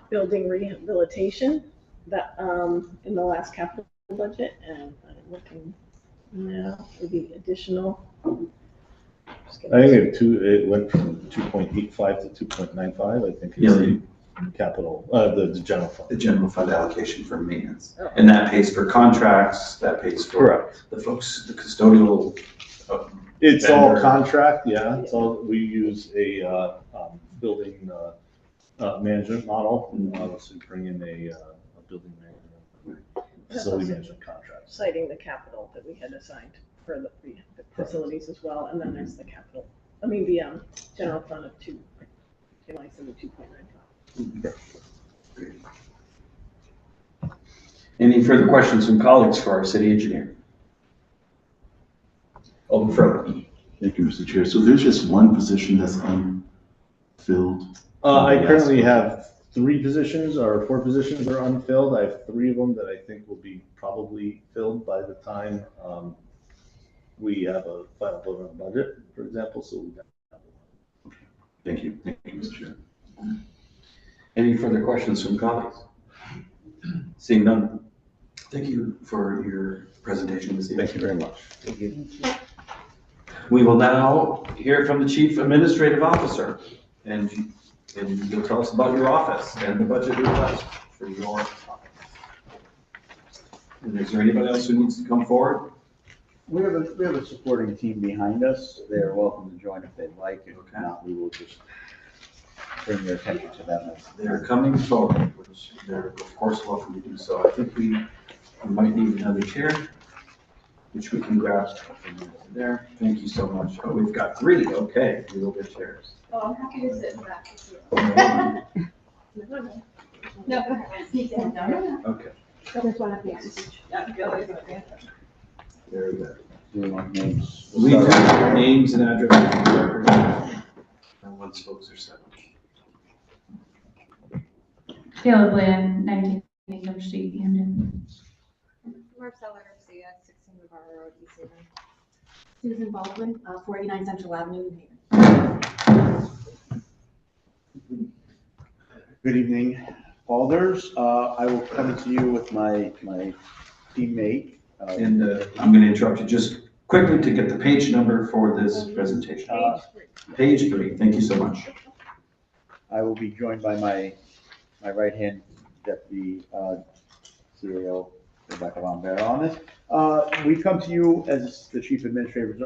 F: building rehabilitation that in the last capital budget, and I'm looking now for the additional.
J: I think it went from 2.85 to 2.95, I think is the capital, the general fund.
K: The general fund allocation for maintenance. Oh. And that pays for contracts, that pays for
J: correct.
K: The folks, the custodial.
J: It's vendor. All contract, yeah. It's all, we use a building management model. So we bring in a building management, facility management contract.
F: Citing the capital that we had assigned for the facilities as well, and then there's the capital, the general fund of 2.95.
K: Any further questions from colleagues for our city engineer? Alderman Furley.
I: Thank you, Mr. Chair. So there's just one position that's unfilled?
J: I currently have 3 positions or 4 positions that are unfilled. I have 3 of them that I think will be probably filled by the time we have a final vote on the budget, for example, so we got.
I: Okay. Thank you, Mr. Chair.
K: Any further questions from colleagues? Seeing none, thank you for your presentation this evening.
J: Thank you very much.
K: Thank you. We will now hear from the Chief Administrative Officer, and you'll tell us about your office and the budget request for your office. And is there anybody else who needs to come forward?
E: We have a supporting team behind us. They are welcome to join if they'd like. If not, we will just bring your attention to them.
K: They're coming forward, which they're of course welcome to do so. I think we might need another chair, which we can grab from there. Thank you so much. Oh, we've got 3. Okay, we will get chairs.
M: Oh, I'm happy to sit in the back. No, go ahead.
K: Okay.
M: There's one at the end.
K: Very good.
E: Do we want names?
K: We do names and addresses. And once folks are settled.
N: Caleb Land, 19 Lincoln Street, Camden.
M: Marcella Garcia, 16 Navarro Road, East Haven.
N: Susan Baldwin, 49 Central Avenue, New Haven.
E: Good evening, Alders. I will come to you with my teammate.
K: And I'm going to interrupt you just quickly to get the page number for this presentation. Page 3. Thank you so much.
E: I will be joined by my right-hand deputy CAO, Rebecca Lombera, on this. We come to you as the Chief Administrative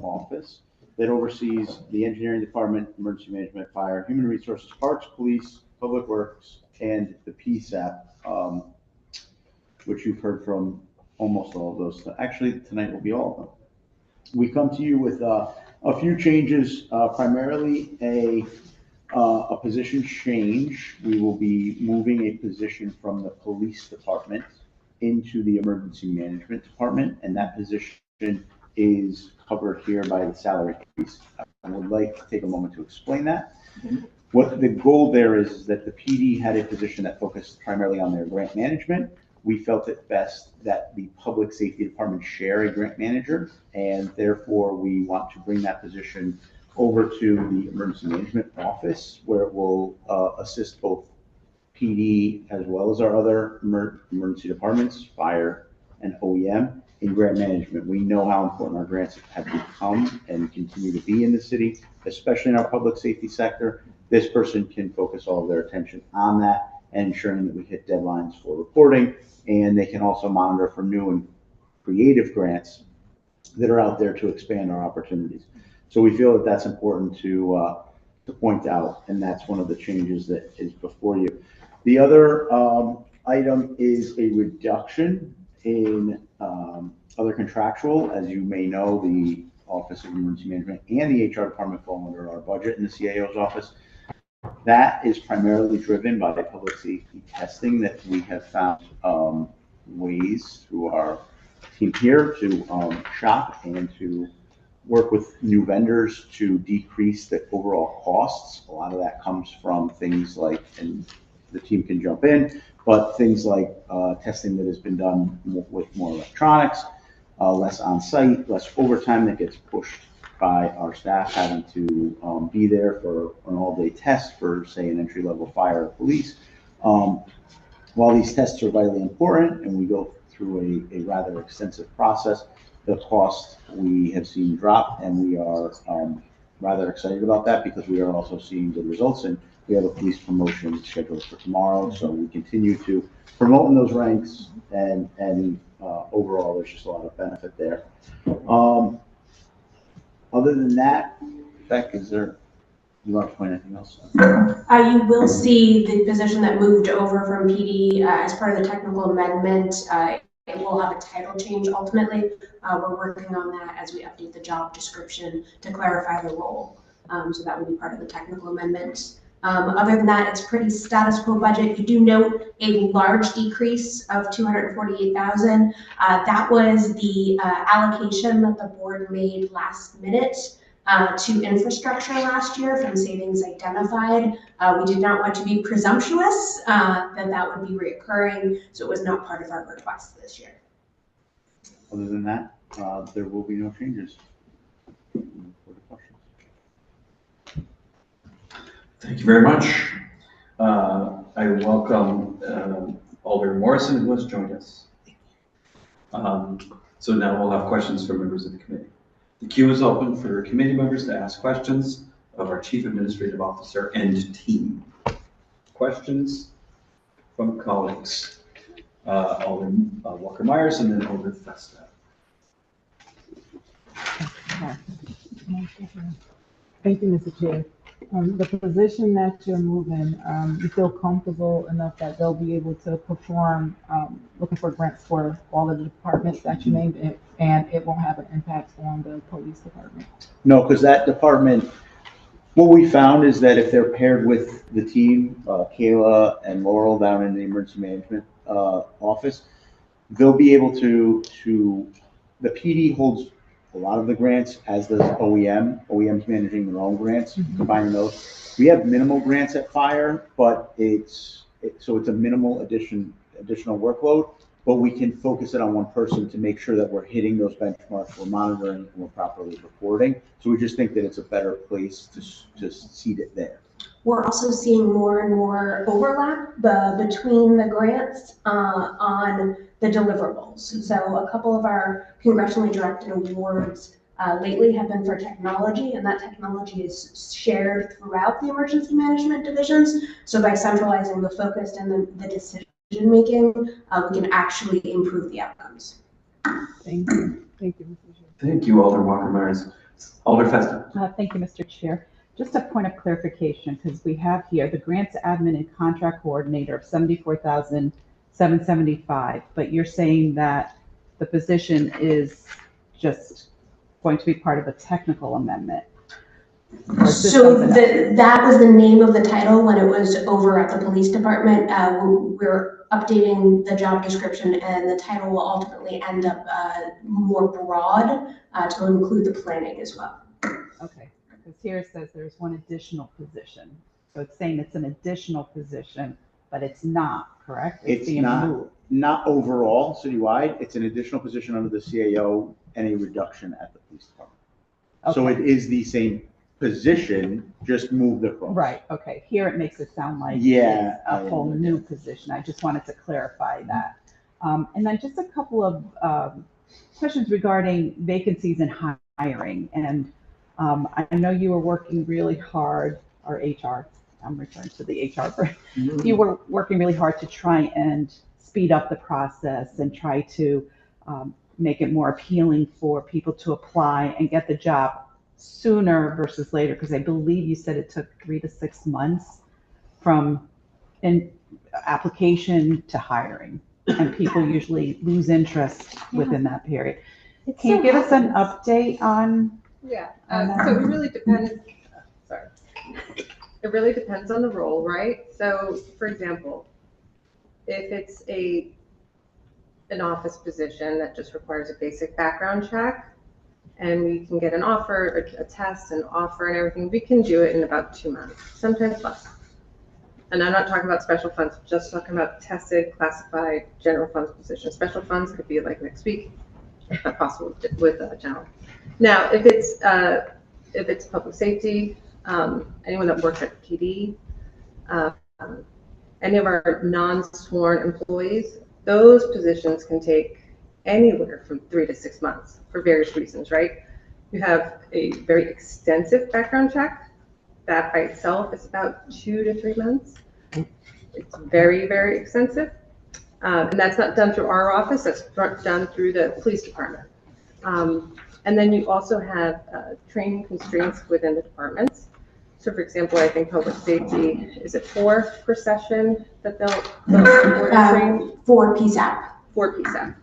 E: Office that oversees the Engineering Department, Emergency Management, Fire, Human Resources, Parks, Police, Public Works, and the PSAP, which you've heard from almost all of those. Actually, tonight will be all of them. We come to you with a few changes, primarily a position change. We will be moving a position from the police department into the emergency management department, and that position is covered here by the salary increase. I would like to take a moment to explain that. What the goal there is that the PD had a position that focused primarily on their grant management. we felt it best that the Public Safety Department share a grant manager, and therefore we want to bring that position over to the Emergency Management Office, where it will assist both PD as well as our other emergency departments, fire and OEM, in grant management. We know how important our grants have become and continue to be in the city, especially in our public safety sector. This person can focus all of their attention on that and ensuring that we hit deadlines for reporting, and they can also monitor for new and creative grants that are out there to expand our opportunities. So we feel that that's important to point out, and that's one of the changes that is before you. The other item is a reduction in other contractual. As you may know, the Office of Emergency Management and the HR department fall under our budget in the CAO's office. That is primarily driven by the public safety testing that we have found ways through our team here to shop and to work with new vendors to decrease the overall costs. A lot of that comes from things like, and the team can jump in, but things like testing that has been done with more electronics, less on-site, less overtime that gets pushed by our staff having to be there for an all-day test for, say, an entry-level fire or police. While these tests are vitally important and we go through a rather extensive process, the cost we have seen drop, and we are rather excited about that because we are also seeing good results, and we have a police promotion scheduled for tomorrow, so we continue to promote in those ranks, and overall there's just a lot of benefit there. Other than that, Beck, is there, you want to point anything else?
H: You will see the position that moved over from PD as part of the technical amendment. It will have a title change ultimately. We're working on that as we update the job description to clarify the role. So that will be part of the technical amendment. Other than that, it's pretty status quo budget. You do note a large decrease of $248,000. That was the allocation that the board made last minute to infrastructure last year from savings identified. We did not want to be presumptuous that would be reoccurring, so it was not part of our request this year.
E: Other than that, there will be no changes.
K: Thank you very much. I welcome Alder Morrison, who has joined us. So now we'll have questions from members of the committee. The queue is open for committee members to ask questions of our Chief Administrative Officer and team. Questions from colleagues? Alderman Walker Myers and then Alder Festa.
O: Thank you, Mr. Chair. The position that you're moving, you feel comfortable enough that they'll be able to perform looking for grants for all of the departments that you named, and it won't have an impact on the police department?
E: No, because that department, what we found is that if they're paired with the team, Kayla and Laurel down in the emergency management office, they'll be able to, the PD holds a lot of the grants, as does OEM. OEM's managing their own grants, combining those. We have minimal grants at fire, but it's a minimal additional workload, but we can focus it on one person to make sure that we're hitting those benchmarks, we're monitoring, and we're properly reporting. So we just think that it's a better place to seed it there.
H: We're also seeing more and more overlap between the grants on the deliverables. So a couple of our congressionally directed awards lately have been for technology, and that technology is shared throughout the emergency management divisions. So by centralizing the focus and the decision making, we can actually improve the outcomes.
O: Thank you. Thank you, Mr. Chair.
K: Thank you, Alder Walker Myers. Alder Festa.
D: Thank you, Mr. Chair. Just a point of clarification, because we have here the grants admin and contract coordinator of $74,775, but you're saying that the position is just going to be part of a technical amendment.
H: So that was the name of the title when it was over at the police department. We're updating the job description, and the title will ultimately end up more broad to include the planning as well.
D: Okay. Because here it says there's one additional position. So it's saying it's an additional position, but it's not, correct?
E: It's not. Not overall citywide, it's an additional position under the CAO and a reduction at the police department. So it is the same position, just moved across.
D: Right, okay. Here it makes it sound like
E: Yeah,
D: it's a whole new position. I just wanted to clarify that. And then just a couple of questions regarding vacancies and hiring. And I know you were working really hard, or HR, I'm referring to the HR, you were working really hard to try and speed up the process and try to make it more appealing for people to apply and get the job sooner versus later, because I believe you said it took 3 to 6 months from application to hiring, and people usually lose interest within that period. Can you give us an update on?
M: Yeah, so it really depends, sorry. It really depends on the role, right? So for example, if it's an office position that just requires a basic background check, and we can get an offer, a test, an offer and everything, we can do it in about 2 months, sometimes less. And I'm not talking about special funds, just talking about tested, classified, general funds positions. Special funds could be like next week, if not possible with general. Now, if it's public safety, anyone that works at PD, any of our non-sworn employees, those positions can take anywhere from 3 to 6 months for various reasons, right? You have a very extensive background check. That by itself is about 2 to 3 months. It's very, very extensive. And that's not done through our office, that's done through the police department. And then you also have training constraints within the departments. So for example, I think public safety, is it 4 per session that they'll train?
H: 4 PSAP.
M: 4 PSAP.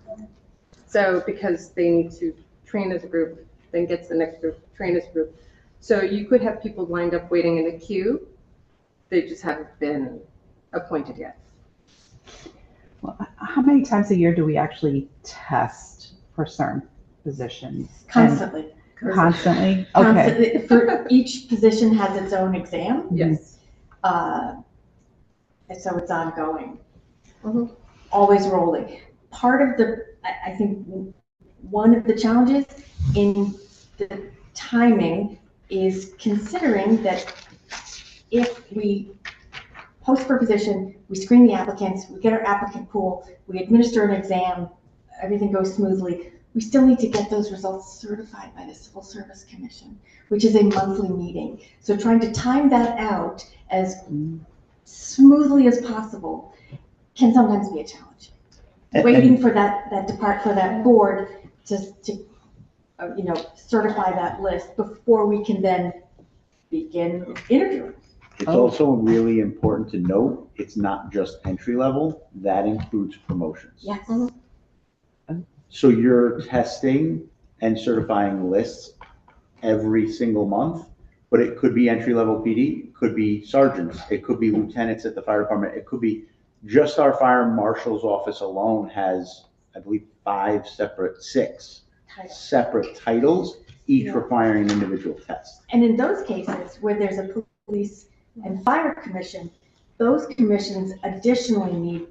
M: So because they need to train as a group, then get to the next group, train as a group. So you could have people lined up waiting in the queue. They just haven't been appointed yet.
D: Well, how many times a year do we actually test for certain positions?
L: Constantly.
D: Constantly? Okay.
L: Constantly. For each position has its own exam.
M: Yes.
L: And so it's ongoing.
M: Mm-hmm.
L: Always rolling. Part of I think one of the challenges in the timing is considering that if we post for a position, we screen the applicants, we get our applicant pool, we administer an exam, everything goes smoothly, we still need to get those results certified by the Civil Service Commission, which is a monthly meeting. So trying to time that out as smoothly as possible can sometimes be a challenge. Waiting for that board to certify that list before we can then begin interviewing.
E: It's also really important to note, it's not just entry level, that includes promotions.
L: Yes.
E: So you're testing and certifying lists every single month, but it could be entry level PD, it could be sergeants, it could be lieutenants at the fire department, it could be just our fire marshal's office alone has, I believe, 6 separate titles, each requiring an individual test.
L: And in those cases where there's a police and fire commission, those commissions additionally need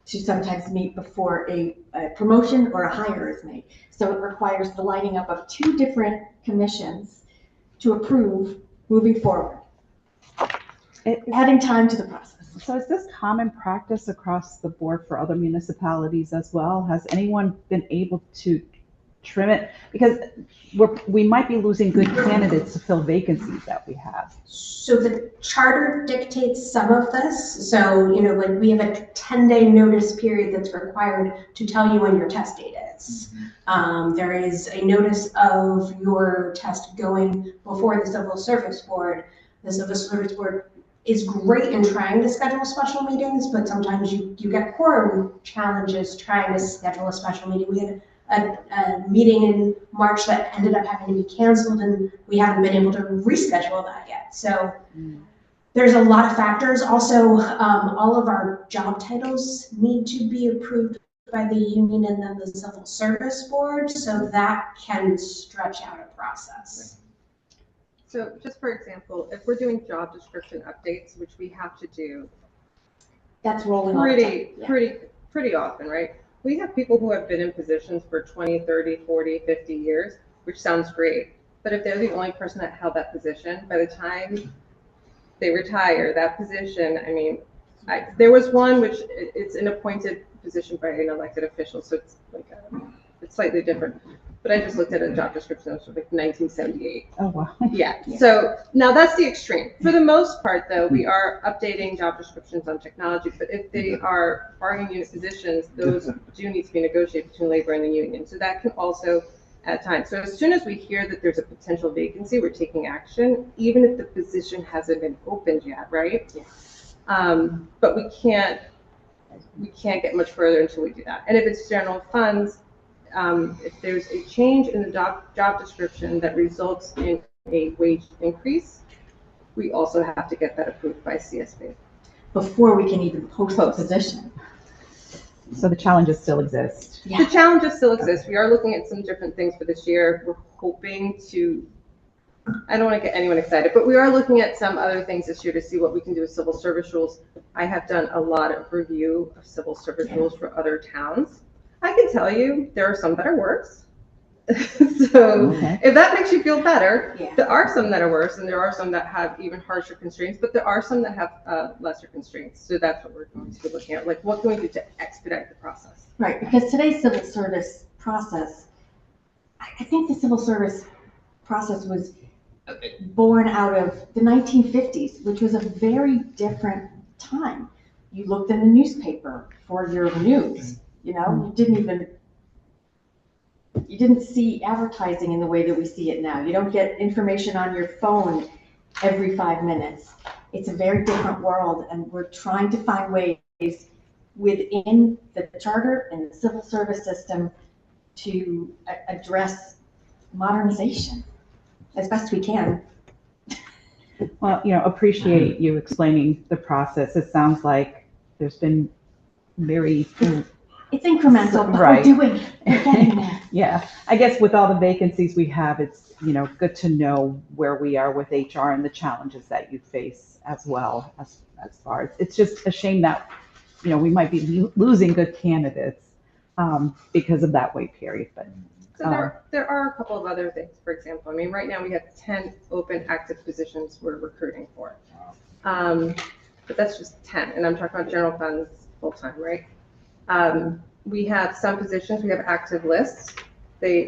L: to sometimes meet before a promotion or a hire is made. So it requires the lining up of 2 different commissions to approve moving forward, adding time to the process.
D: So is this common practice across the board for other municipalities as well? Has anyone been able to trim it? Because we might be losing good candidates to fill vacancies that we have.
H: So the charter dictates some of this. So, like we have a 10-day notice period that's required to tell you when your test date is. There is a notice of your test going before the Civil Service Board. The Civil Service Board is great in trying to schedule special meetings, but sometimes you get quorum challenges trying to schedule a special meeting. We had a meeting in March that ended up having to be canceled, and we haven't been able to reschedule that yet. So there's a lot of factors. Also, all of our job titles need to be approved by the union and then the Civil Service Board, so that can stretch out a process.
M: So just for example, if we're doing job description updates, which we have to do
L: that's rolling
M: pretty pretty often, right? We have people who have been in positions for 20, 30, 40, 50 years, which sounds great. But if they're the only person that held that position, by the time they retire, that position, I mean, there was one which it's an appointed position by an elected official, so it's like it's slightly different. But I just looked at a job description that was from like 1978.
D: Oh, wow.
M: Yeah. So now that's the extreme. For the most part, though, we are updating job descriptions on technology. But if they are bargaining unit positions, those do need to be negotiated between labor and the union. So that can also add time. So as soon as we hear that there's a potential vacancy, we're taking action, even if the position hasn't been opened yet, right? But we can't get much further until we do that. And if it's general funds, if there's a change in the job description that results in a wage increase, we also have to get that approved by CSB.
L: Before we can even post the position.
D: So the challenges still exist.
M: The challenges still exist. We are looking at some different things for this year. We're hoping to, I don't want to get anyone excited, but we are looking at some other things this year to see what we can do with civil service rules. I have done a lot of review of civil service rules for other towns. I can tell you there are some that are worse. So if that makes you feel better, there are some that are worse and there are some that have even harsher constraints, but there are some that have lesser constraints. So that's what we're going to be looking at. Like, what can we do to expedite the process?
L: Right, because today's civil service process, I think the civil service process was born out of the 1950s, which was a very different time. You looked in the newspaper for your news, you know, you didn't see advertising in the way that we see it now. You don't get information on your phone every 5 minutes. It's a very different world, and we're trying to find ways within the charter and the civil service system to address modernization as best we can.
D: Well, appreciate you explaining the process. It sounds like there's been very
L: It's incremental, but
D: right.
L: we're getting there.
D: Yeah, I guess with all the vacancies we have, it's, good to know where we are with HR and the challenges that you face as well as far as, it's just a shame that, we might be losing good candidates because of that wait period, but.
M: So there are a couple of other things. For example, I mean, right now we have 10 open active positions we're recruiting for. But that's just 10, and I'm talking about general funds full-time, right? We have some positions, we have active lists.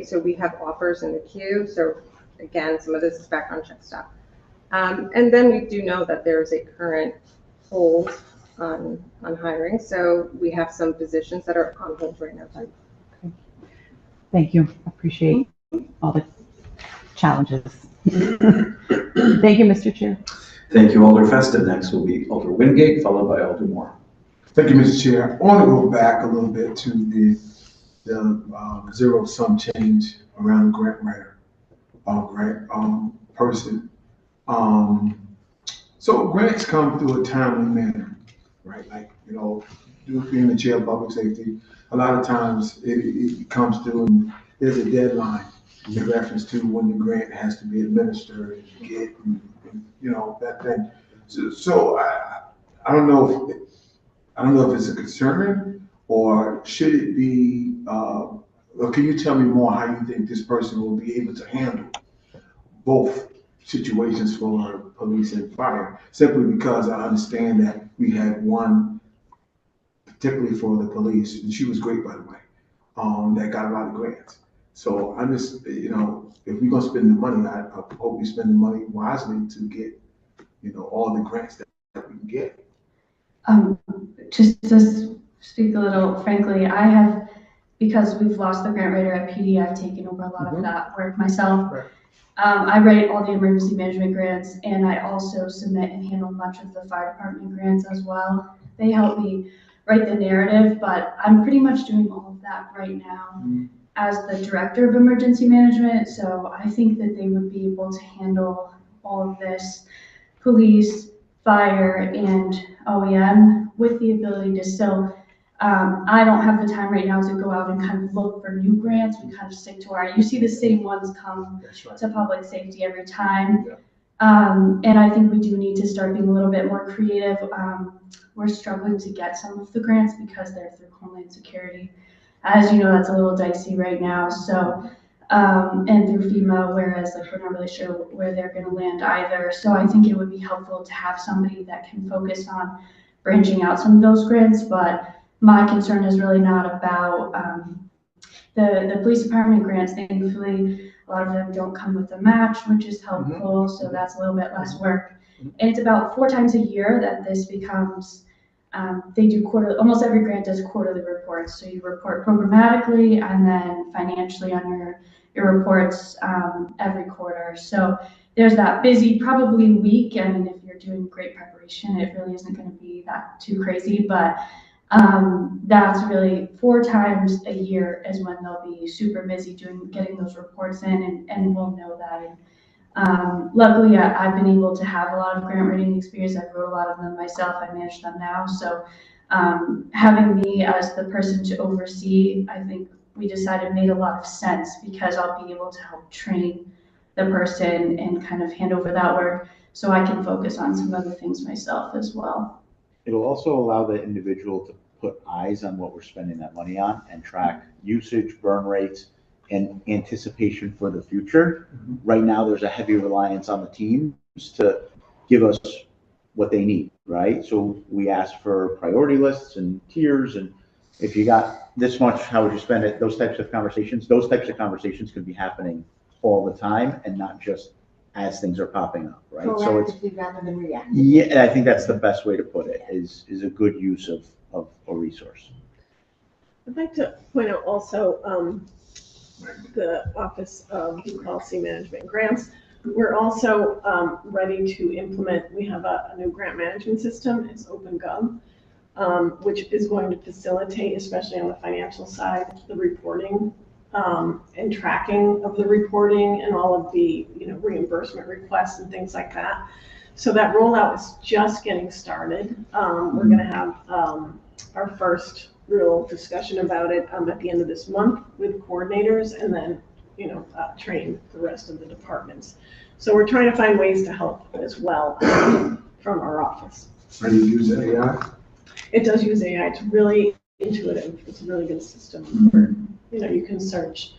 M: So we have offers in the queue. So again, some of this is background check stuff. And then we do know that there's a current hold on hiring. So we have some positions that are on hold right now.
D: Okay. Thank you. Appreciate all the challenges. Thank you, Mr. Chair.
K: Thank you, Alder Festa. Next will be Alder Wingate, followed by Alder Moore.
P: Thank you, Mr. Chair. I want to go back a little bit to the zero-sum change around the grant writer, person. So grants come through a timely manner, right? Like, being the chair of public safety, a lot of times it comes through and there's a deadline in reference to when the grant has to be administered and you get, that thing. So I don't know if it's a concern, or should it be, or can you tell me more how you think this person will be able to handle both situations for police and fire? Simply because I understand that we had one, particularly for the police, and she was great, by the way, that got a lot of grants. So I'm just, if we're gonna spend the money, I hope we spend the money wisely to get, all the grants that we can get.
N: Just to speak a little frankly, I have, because we've lost the grant writer at PD, I've taken over a lot of that work myself.
P: Right.
N: I write all the emergency management grants, and I also submit and handle much of the fire department grants as well. They help me write the narrative, but I'm pretty much doing all of that right now as the director of emergency management. So I think that they would be able to handle all of this, police, fire, and OEM, with the ability to still, I don't have the time right now to go out and kind of look for new grants. We kind of stick to you see the same ones come to public safety every time. And I think we do need to start being a little bit more creative. We're struggling to get some of the grants because they're through Homeland Security. As you know, that's a little dicey right now. So, and through FEMA, whereas like we're not really sure where they're going to land either. So I think it would be helpful to have somebody that can focus on branching out some of those grants. But my concern is really not about the police department grants. Thankfully, a lot of them don't come with a match, which is helpful. So that's a little bit less work. And it's about 4 times a year that this becomes, they do almost every grant does quarterly reports. So you report programmatically and then financially on your reports every quarter. So there's that busy probably week. I mean, if you're doing great preparation, it really isn't going to be that too crazy, but that's really 4 times a year is when they'll be super busy getting those reports in, and we'll know that. And luckily, I've been able to have a lot of grant writing experience. I've wrote a lot of them myself. I manage them now. So having me as the person to oversee, I think we decided made a lot of sense because I'll be able to help train the person and kind of hand over that work so I can focus on some other things myself as well.
E: It'll also allow the individual to put eyes on what we're spending that money on and track usage, burn rates, and anticipation for the future. Right now, there's a heavy reliance on the teams to give us what they need, right? So we ask for priority lists and tiers, and if you got this much, how would you spend it? Those types of conversations could be happening all the time and not just as things are popping up, right? So it's
L: rather than reactive.
E: yeah, I think that's the best way to put it, is a good use of a resource.
F: I'd like to point out also the Office of Policy Management and Grants. We're also ready to implement, we have a new grant management system, it's OpenGov, which is going to facilitate, especially on the financial side, the reporting and tracking of the reporting and all of the reimbursement requests and things like that. So that rollout is just getting started. We're going to have our first real discussion about it at the end of this month with coordinators, and then train the rest of the departments. So we're trying to find ways to help as well from our office.
P: Are you using AI?
F: It does use AI. It's really intuitive. It's a really good system where you can search.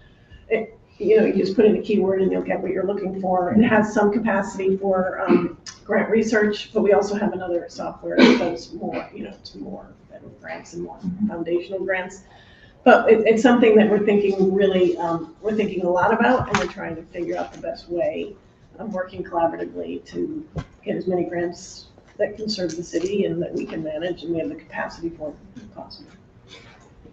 F: You just put in a keyword and you'll get what you're looking for. It has some capacity for grant research, but we also have another software that does more, it's more federal grants and more foundational grants. But it's something that we're thinking really, we're thinking a lot about, and we're trying to figure out the best way of working collaboratively to get as many grants that can serve the city and that we can manage and we have the capacity for if possible.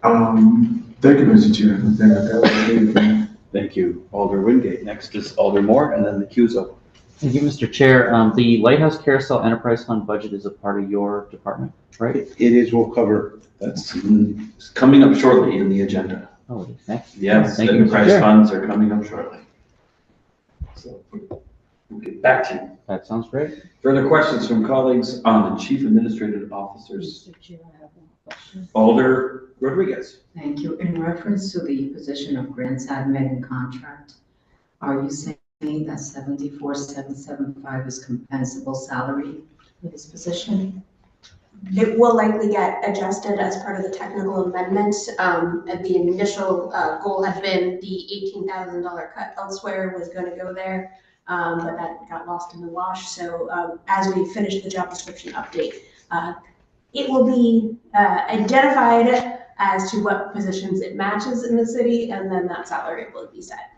P: Thank you, Mr. Chair. That was great.
K: Thank you, Alder Wingate. Next is Alder Moore, and then the queue's open.
B: Thank you, Mr. Chair. The Lighthouse Carousel Enterprise Fund budget is a part of your department, right?
E: It is, we'll cover.
K: That's coming up shortly in the agenda.
B: Oh, next.
K: Yes,
B: Thank you, Mr.
K: enterprise
B: Chair.
K: funds are coming up shortly. So we'll get back to you.
B: That sounds great.
K: Further questions from colleagues on the Chief Administrative Officers?
L: Mr. Chair, I have one question.
K: Alder Rodriguez.
L: Thank you. In reference to the position of grants admin and contract, are you saying that 74,775 is compensable salary for this position?
H: It will likely get adjusted as part of the technical amendment. And the initial goal had been the $18,000 cut elsewhere was going to go there, but that got lost in the wash. So as we finish the job description update, it will be identified as to what positions it matches in the city, and then that salary will be set.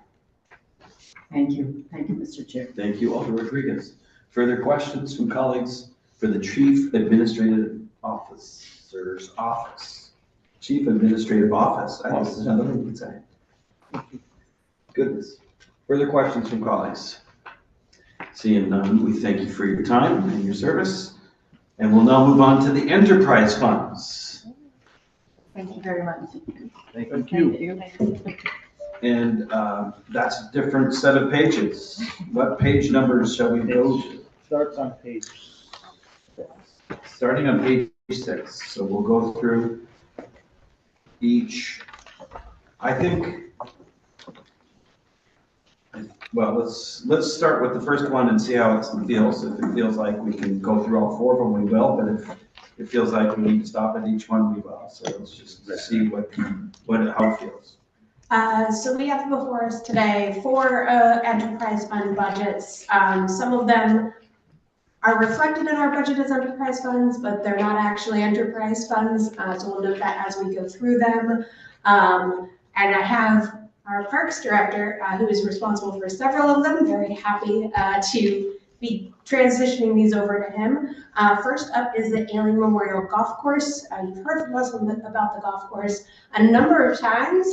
L: Thank you. Thank you, Mr. Chair.
K: Thank you, Alder Rodriguez. Further questions from colleagues for the Chief Administrative Officer's Office? Chief Administrative Office, I guess is another one we could say. Goodness. Further questions from colleagues? Seeing none, we thank you for your time and your service. And we'll now move on to the enterprise funds.
M: Thank you very much.
K: Thank you. And that's a different set of pages. What page numbers shall we go to?
E: Starts on page 6.
K: Starting on page 6. So we'll go through each. I think
A: Well, let's start with the first one and see how it feels. If it feels like we can go through all four of them, we will, but if it feels like we need to stop at each one, we will. So let's just see how it feels.
H: So we have before us today 4 enterprise fund budgets. Some of them are reflected in our budget as enterprise funds, but they're not actually enterprise funds. So we'll note that as we go through them. And I have our Parks Director, who is responsible for several of them, very happy to be transitioning these over to him. First up is the Ailing Memorial Golf Course. You've heard from us about the golf course a number of times.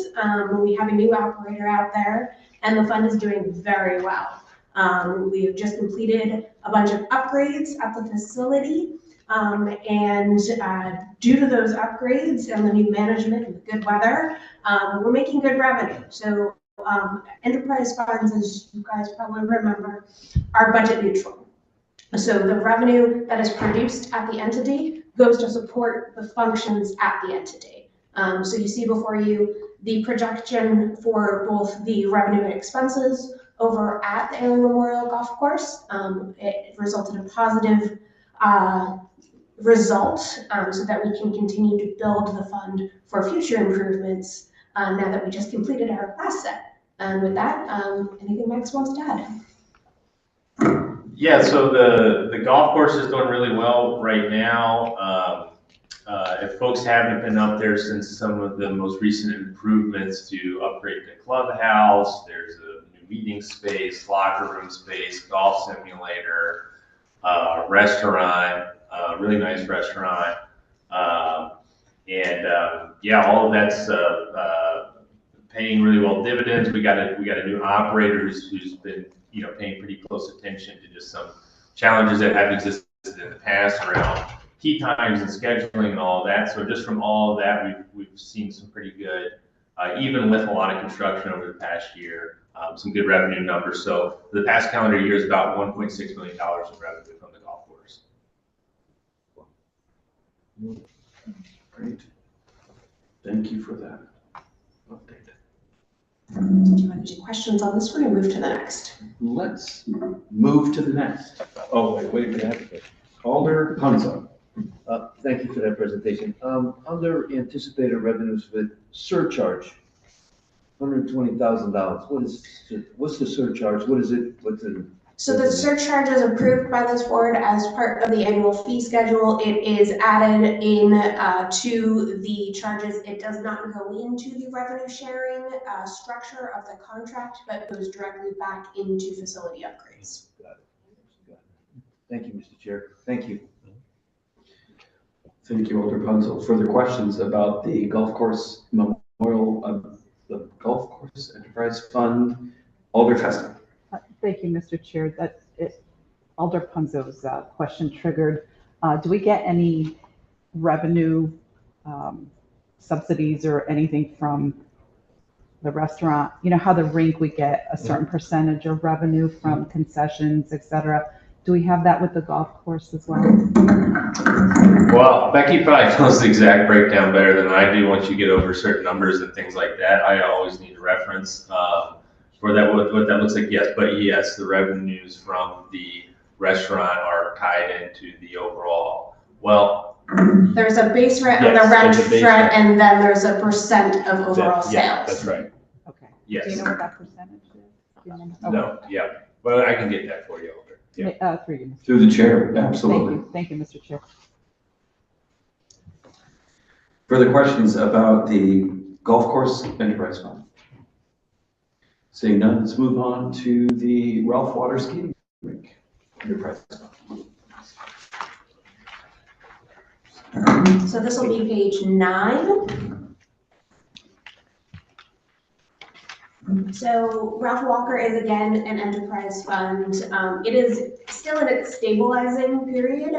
H: We have a new operator out there, and the fund is doing very well. We have just completed a bunch of upgrades at the facility, and due to those upgrades and the new management and the good weather, we're making good revenue. So enterprise funds, as you guys probably remember, are budget neutral. So the revenue that is produced at the entity goes to support the functions at the entity. So you see before you the projection for both the revenue and expenses over at the Ailing Memorial Golf Course. It resulted in a positive result so that we can continue to build the fund for future improvements now that we just completed our last set. And with that, anything Max wants to add?
Q: Yeah, so the golf course is doing really well right now. If folks haven't been up there since some of the most recent improvements to upgrade the clubhouse, there's a new meeting space, locker room space, golf simulator, restaurant, really nice restaurant. Yeah, all of that's paying really well dividends. We got a new operator who's been paying pretty close attention to just some challenges that have existed in the past around key times and scheduling and all of that. So just from all of that, we've seen some pretty good, even with a lot of construction over the past year, some good revenue numbers. So the past calendar year is about $1.6 million of revenue from the golf course.
K: Great. Thank you for that update.
H: Do you have any questions on this one or move to the next?
K: Let's move to the next.
R: Oh, wait for that.
K: Alder Punzo.
R: Thank you for that presentation. Under anticipated revenues with surcharge, $120,000. What's the surcharge? What is it?
H: So the surcharge is approved by this board as part of the annual fee schedule. It is added in to the charges. It does not go into the revenue sharing structure of the contract, but goes directly back into facility upgrades.
R: Got it. Thank you, Mr. Chair. Thank you.
K: Thank you, Alder Punzo. Further questions about the golf course memorial, the golf course enterprise fund? Alder Festa.
D: Thank you, Mr. Chair. Alder Punzo's question triggered. Do we get any revenue subsidies or anything from the restaurant? You know how the rink, we get a certain percentage of revenue from concessions, et cetera. Do we have that with the golf course as well?
Q: Well, Becky probably knows the exact breakdown better than I do. Once you get over certain numbers and things like that, I always need a reference for that, what that looks like. Yes, but yes, the revenues from the restaurant are tied into the overall. Well,
H: there's a base rent on the rent front, and then there's a percent of overall sales.
Q: Yeah, that's right.
D: Okay.
Q: Yes.
D: Do you know what that percentage is?
Q: No, yeah. Well, I can get that for you, Alder. Yeah.
K: Through the chair, absolutely.
D: Thank you, Mr. Chair.
K: Further questions about the golf course enterprise fund? Seeing none, let's move on to the Ralph Water Skating Rink enterprise fund.
H: So this will be page 9. So Ralph Walker is again an enterprise fund. It is still in its stabilizing period.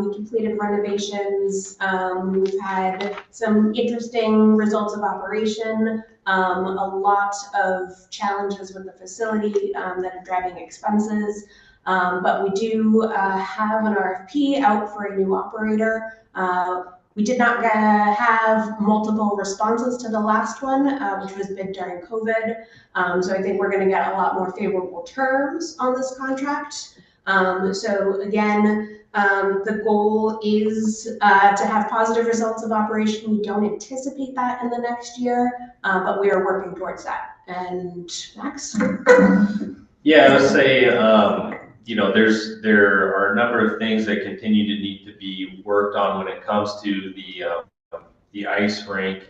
H: We completed renovations. We've had some interesting results of operation, a lot of challenges with the facility that are driving expenses. But we do have an RFP out for a new operator. We did not have multiple responses to the last one, which was bid during COVID. So I think we're going to get a lot more favorable terms on this contract. So again, the goal is to have positive results of operation. We don't anticipate that in the next year, but we are working towards that. And Max?
Q: Yeah, I would say, there are a number of things that continue to need to be worked on when it comes to the ice rink.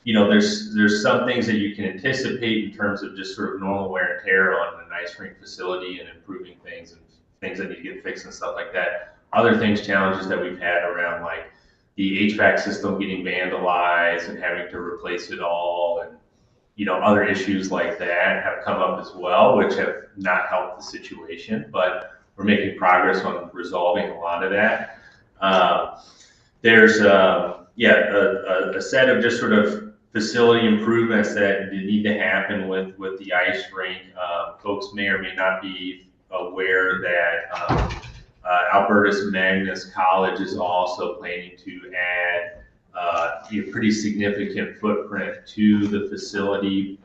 Q: There's some things that you can anticipate in terms of just sort of normal wear and tear on an ice rink facility and improving things and things that need to get fixed and stuff like that. Other things, challenges that we've had around like the HVAC system getting vandalized and having to replace it all, and other issues like that have come up as well, which have not helped the situation, but we're making progress on resolving a lot of that. There's a set of just sort of facility improvements that need to happen with the ice rink. Folks may or may not be aware that Albertus Magnus College is also planning to add a pretty significant footprint to the facility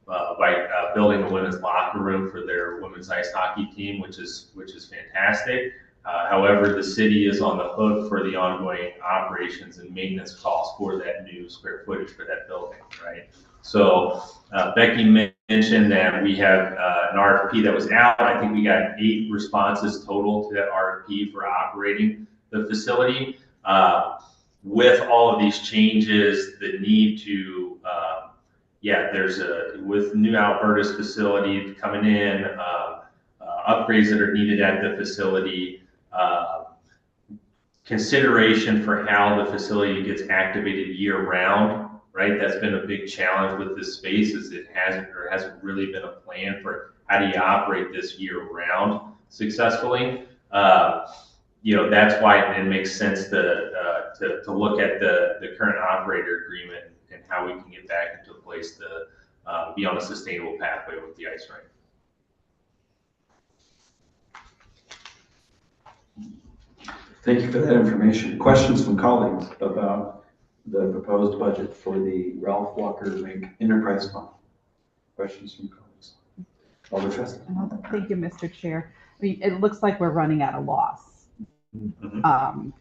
Q: by building a women's locker room for their women's ice hockey team, which is fantastic. However, the city is on the hook for the ongoing operations and maintenance costs for that new square footage for that building, right? So Becky mentioned that we have an RFP that was out. I think we got 8 responses total to that RFP for operating the facility. With all of these changes that need to, with new Alberta's facility coming in, upgrades that are needed at the facility, consideration for how the facility gets activated year round, right? That's been a big challenge with this space, is it hasn't really been a plan for how do you operate this year round successfully. That's why it makes sense to look at the current operator agreement and how we can get back into place to be on a sustainable pathway with the ice rink.
K: Thank you for that information. Questions from colleagues about the proposed budget for the Ralph Walker Rink Enterprise Fund? Questions from colleagues? Alder Fest.
D: Thank you, Mr. Chair. I mean, it looks like we're running at a loss. And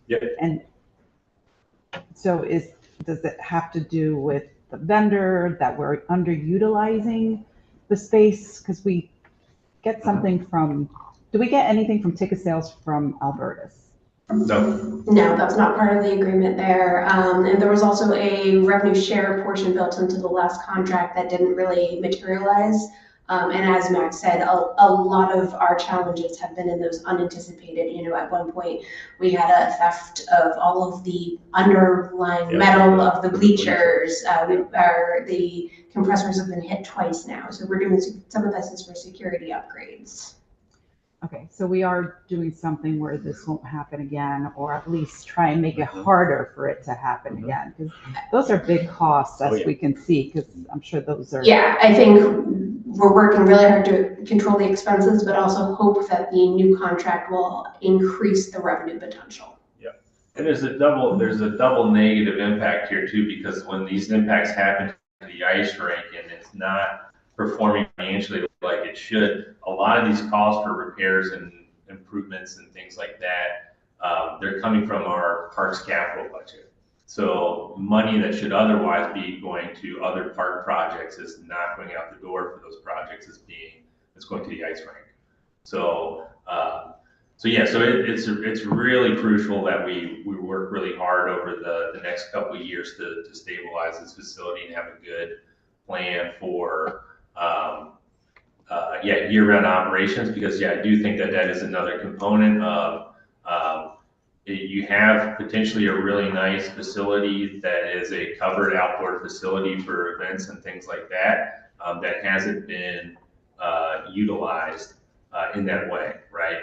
D: so does it have to do with the vendor, that we're underutilizing the space? Because we get something do we get anything from ticket sales from Albertus?
H: No, that's not part of the agreement there. And there was also a revenue share portion built into the last contract that didn't really materialize. And as Max said, a lot of our challenges have been in those unanticipated. At one point we had a theft of all of the underlying metal of the bleachers. The compressors have been hit twice now. So we're doing some of this is for security upgrades.
D: Okay, so we are doing something where this won't happen again, or at least try and make it harder for it to happen again, because those are big costs, as we can see, because I'm sure those are.
H: Yeah, I think we're working really hard to control the expenses, but also hope that the new contract will increase the revenue potential.
Q: Yeah, and there's a double negative impact here too, because when these impacts happen to the ice rink and it's not performing financially like it should, a lot of these costs for repairs and improvements and things like that, they're coming from our parks capital budget. So money that should otherwise be going to other park projects is not going out the door for those projects. It's going to the ice rink. So it's really crucial that we work really hard over the next couple of years to stabilize this facility and have a good plan for year-round operations, because I do think that is another component of you have potentially a really nice facility that is a covered outdoor facility for events and things like that, that hasn't been utilized in that way, right?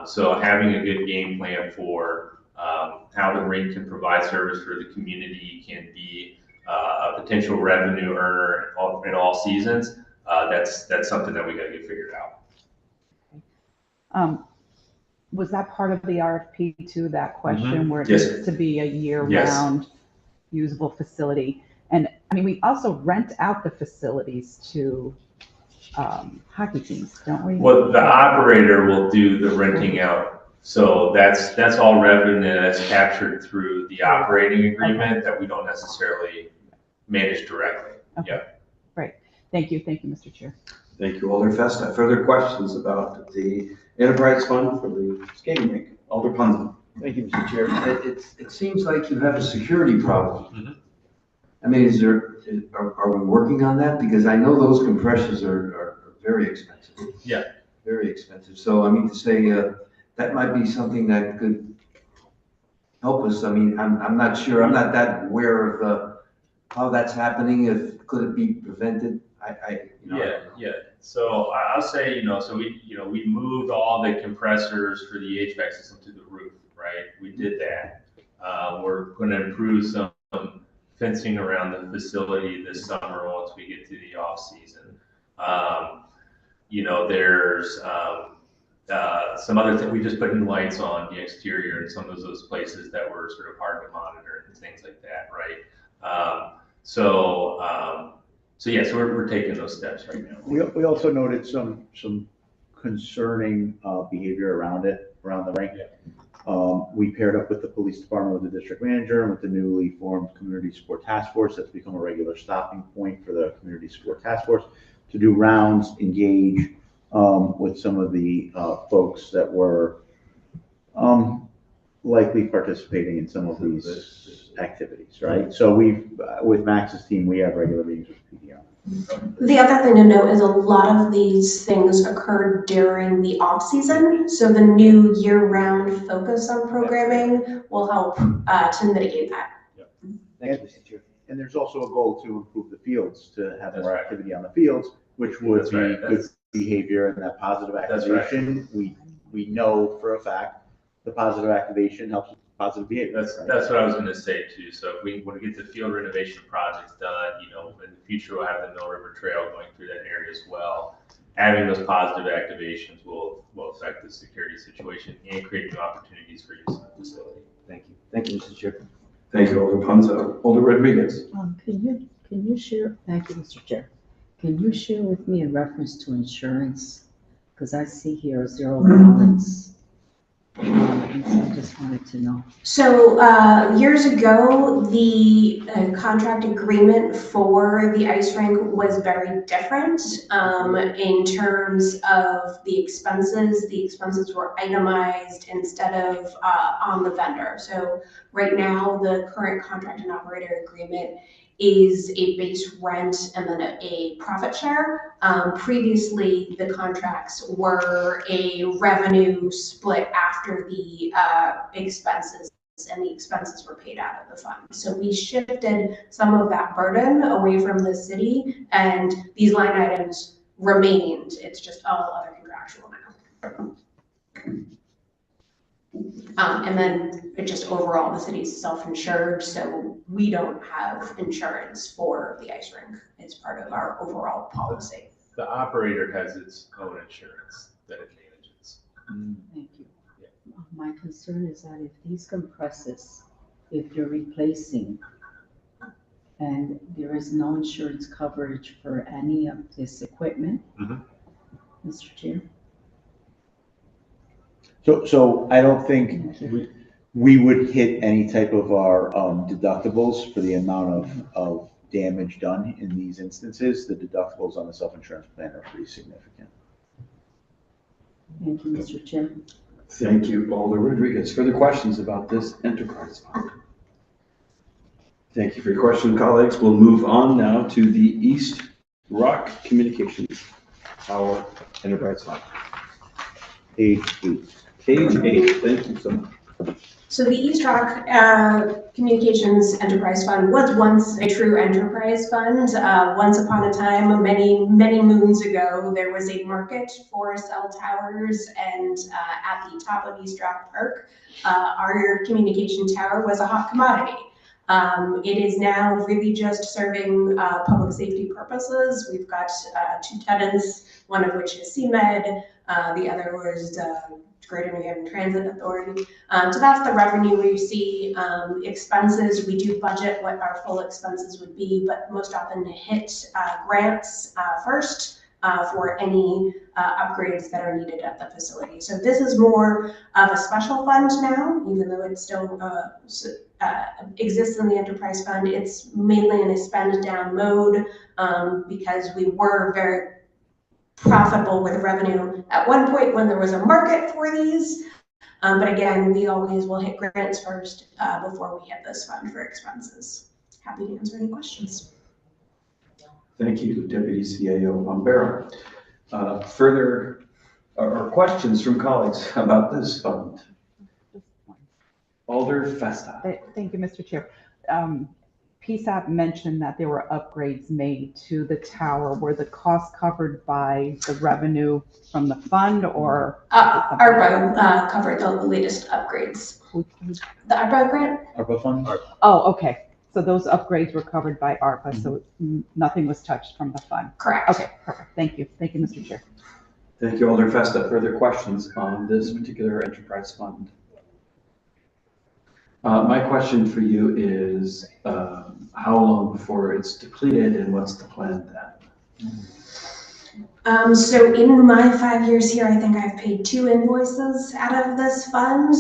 Q: So having a good game plan for how the rink can provide service for the community, can be a potential revenue earner in all seasons, that's something that we got to get figured out.
D: was that part of the RFP too, that question where it
K: Yes.
D: needs to be a year-round usable facility? And I mean, we also rent out the facilities to hockey teams, don't we?
Q: Well, the operator will do the renting out. So that's all revenue that's captured through the operating agreement that we don't necessarily manage directly.
D: Okay.
Q: Yeah.
D: Great. Thank you, Mr. Chair.
K: Thank you, Alder Festa. Further questions about the enterprise fund for the skating rink? Alder Punzo.
R: Thank you, Mr. Chair. It seems like you have a security problem.
Q: Mhm.
R: I mean, are we working on that? Because I know those compressors are very expensive.
Q: Yeah.
R: Very expensive. So I mean to say, that might be something that could help us. I mean, I'm not sure, I'm not that aware of, how that's happening. Could it be prevented?
Q: Yeah. So I'll say, so we moved all the compressors for the HVAC system to the roof, right? We did that. We're going to improve some fencing around the facility this summer once we get to the off season. There's some other things. We just put new lights on the exterior in some of those places that were sort of hard to monitor and things like that, right? So we're taking those steps right now.
E: We also noted some concerning behavior around the rink. We paired up with the police department, with the district manager, and with the newly formed community support task force. That's become a regular stopping point for the community support task force to do rounds, engage with some of the folks that were likely participating in some of these activities, right? So with Max's team, we have regular meetings with PDO.
H: The other thing to note is a lot of these things occurred during the off season, so the new year-round focus on programming will help to mitigate that.
R: Thank you, Mr. Chair.
E: And there's also a goal to improve the fields, to have more activity on the fields, which would be good behavior and that positive activation. We know for a fact the positive activation helps with positive behavior.
Q: That's what I was going to say too. So if we want to get the field renovation projects done, in the future we'll have the Mill River Trail going through that area as well. Having those positive activations will affect the security situation and create new opportunities for use of the facility.
R: Thank you. Thank you, Mr. Chair.
K: Thank you, Alder Punzo. Alder Rodriguez.
L: Can you share, thank you, Mr. Chair. Can you share with me in reference to insurance? Because I see here a zero balance. So I just wanted to know.
H: So years ago, the contract agreement for the ice rink was very different in terms of the expenses. The expenses were itemized instead of on the vendor. So right now, the current contract and operator agreement is a base rent and then a profit share. Previously, the contracts were a revenue split after the expenses, and the expenses were paid out of the fund. So we shifted some of that burden away from the city, and these line items remained. It's just all other contractual now. And then it just overall, the city's self-insured, so we don't have insurance for the ice rink. It's part of our overall policy.
Q: The operator has its own insurance that it manages.
L: Thank you. My concern is that if these compressors, if you're replacing and there is no insurance coverage for any of this equipment, Mr. Chair?
E: So I don't think we would hit any type of our deductibles for the amount of damage done in these instances. The deductibles on the self-insurance plan are pretty significant.
L: Thank you, Mr. Chair.
K: Thank you, Alder Rodriguez. Further questions about this enterprise fund? Thank you for your question, colleagues. We'll move on now to the East Rock Communications Tower Enterprise Fund.
E: Page 8.
K: Page 8, thank you so much.
H: So the East Rock Communications Enterprise Fund was once a true enterprise fund. Once upon a time, many moons ago, there was a market for cell towers, and at the top of East Rock Park, our communication tower was a hot commodity. It is now really just serving public safety purposes. We've got 2 tenants, one of which is CMed, the other was Greater New Haven Transit Authority. So that's the revenue we see. Expenses, we do budget what our full expenses would be, but most often hit grants first for any upgrades that are needed at the facility. So this is more of a special fund now, even though it still exists in the enterprise fund. It's mainly in a spend down mode because we were very profitable with revenue at one point when there was a market for these. But again, we always will hit grants first before we hit this fund for expenses. Happy to answer any questions.
K: Thank you, Deputy CAO Bombera. Further or questions from colleagues about this fund? Alder Festa.
D: Thank you, Mr. Chair. PSAP mentioned that there were upgrades made to the tower. Were the costs covered by the revenue from the fund or?
H: ARPA covered the latest upgrades. The ARPA grant?
E: ARPA fund?
D: Oh, okay. So those upgrades were covered by ARPA, so nothing was touched from the fund?
H: Correct.
D: Okay, perfect. Thank you. Thank you, Mr. Chair.
A: Thank you, Alder Festa. Further questions on this particular enterprise fund? My question for you is how long before it's depleted and what's the plan then?
H: So in my 5 years here, I think I've paid 2 invoices out of this fund.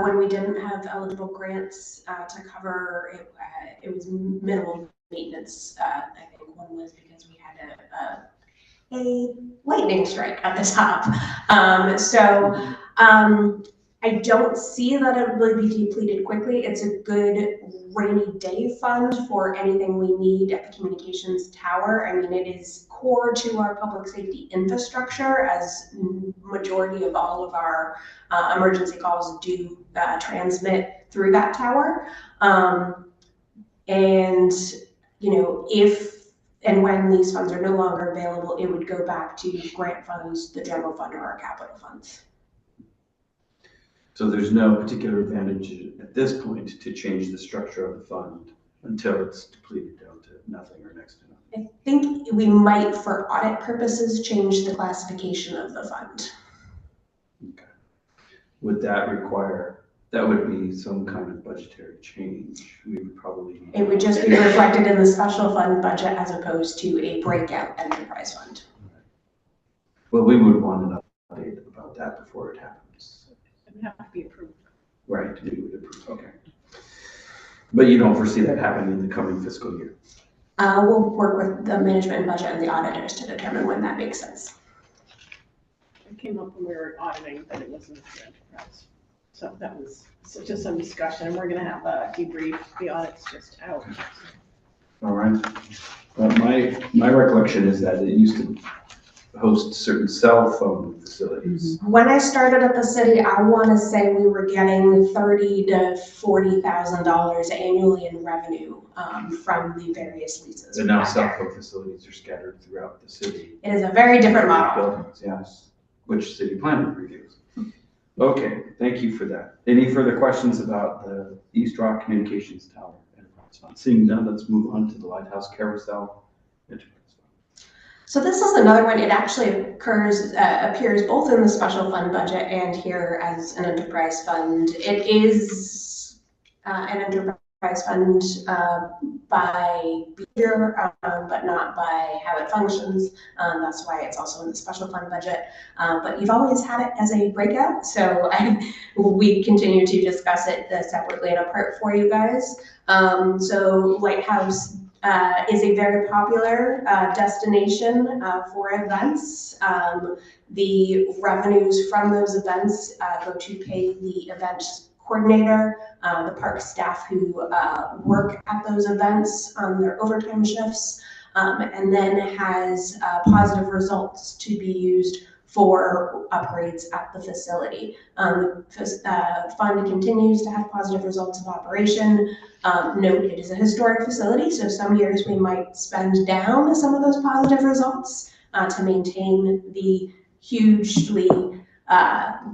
H: When we didn't have eligible grants to cover, it was minimal maintenance. I think one was because we had a lightning strike at the top. I don't see that it will be depleted quickly. It's a good rainy day fund for anything we need at the communications tower. I mean, it is core to our public safety infrastructure, as majority of all of our emergency calls do transmit through that tower. And, you know, if and when these funds are no longer available, it would go back to grant funds, the general fund, or our capital funds.
K: So there's no particular advantage at this point to change the structure of the fund until it's depleted down to nothing or next to nothing.
H: I think we might, for audit purposes, change the classification of the fund.
K: Okay. Would that require, that would be some kind of budgetary change? We would probably.
H: It would just be reflected in the special fund budget as opposed to a breakout enterprise fund.
K: Well, we would want an update about that before it happens.
F: It would have to be approved.
K: Right, we would approve, okay. But you don't foresee that happening in the coming fiscal year?
H: We'll work with the management and budget and the auditors to determine when that makes sense.
F: It came up when we were auditing that it wasn't an enterprise. So that was just some discussion, and we're gonna have a debrief. The audit's just out.
K: All right. My recollection is that it used to host certain cell phone facilities.
H: When I started at the city, I want to say we were getting $30,000 to $40,000 annually in revenue from the various leases.
K: And now cell phone facilities are scattered throughout the city.
H: It is a very different model.
K: Buildings, yes, which city planning reviews. Okay, thank you for that. Any further questions about the East Rock Communications Tower Enterprise Fund? Seeing none, let's move on to the Lighthouse Carousel Enterprise Fund.
H: So this is another one. It actually appears both in the special fund budget and here as an enterprise fund. It is an enterprise fund by behavior, but not by how it functions. That's why it's also in the special fund budget. But you've always had it as a breakout, so we continue to discuss it separately and apart for you guys. So Lighthouse is a very popular destination for events. The revenues from those events go to pay the event coordinator, the park staff who work at those events on their overtime shifts, and then has positive results to be used for upgrades at the facility. The fund continues to have positive results of operation. Note, it is a historic facility, so some years we might spend down some of those positive results to maintain the hugely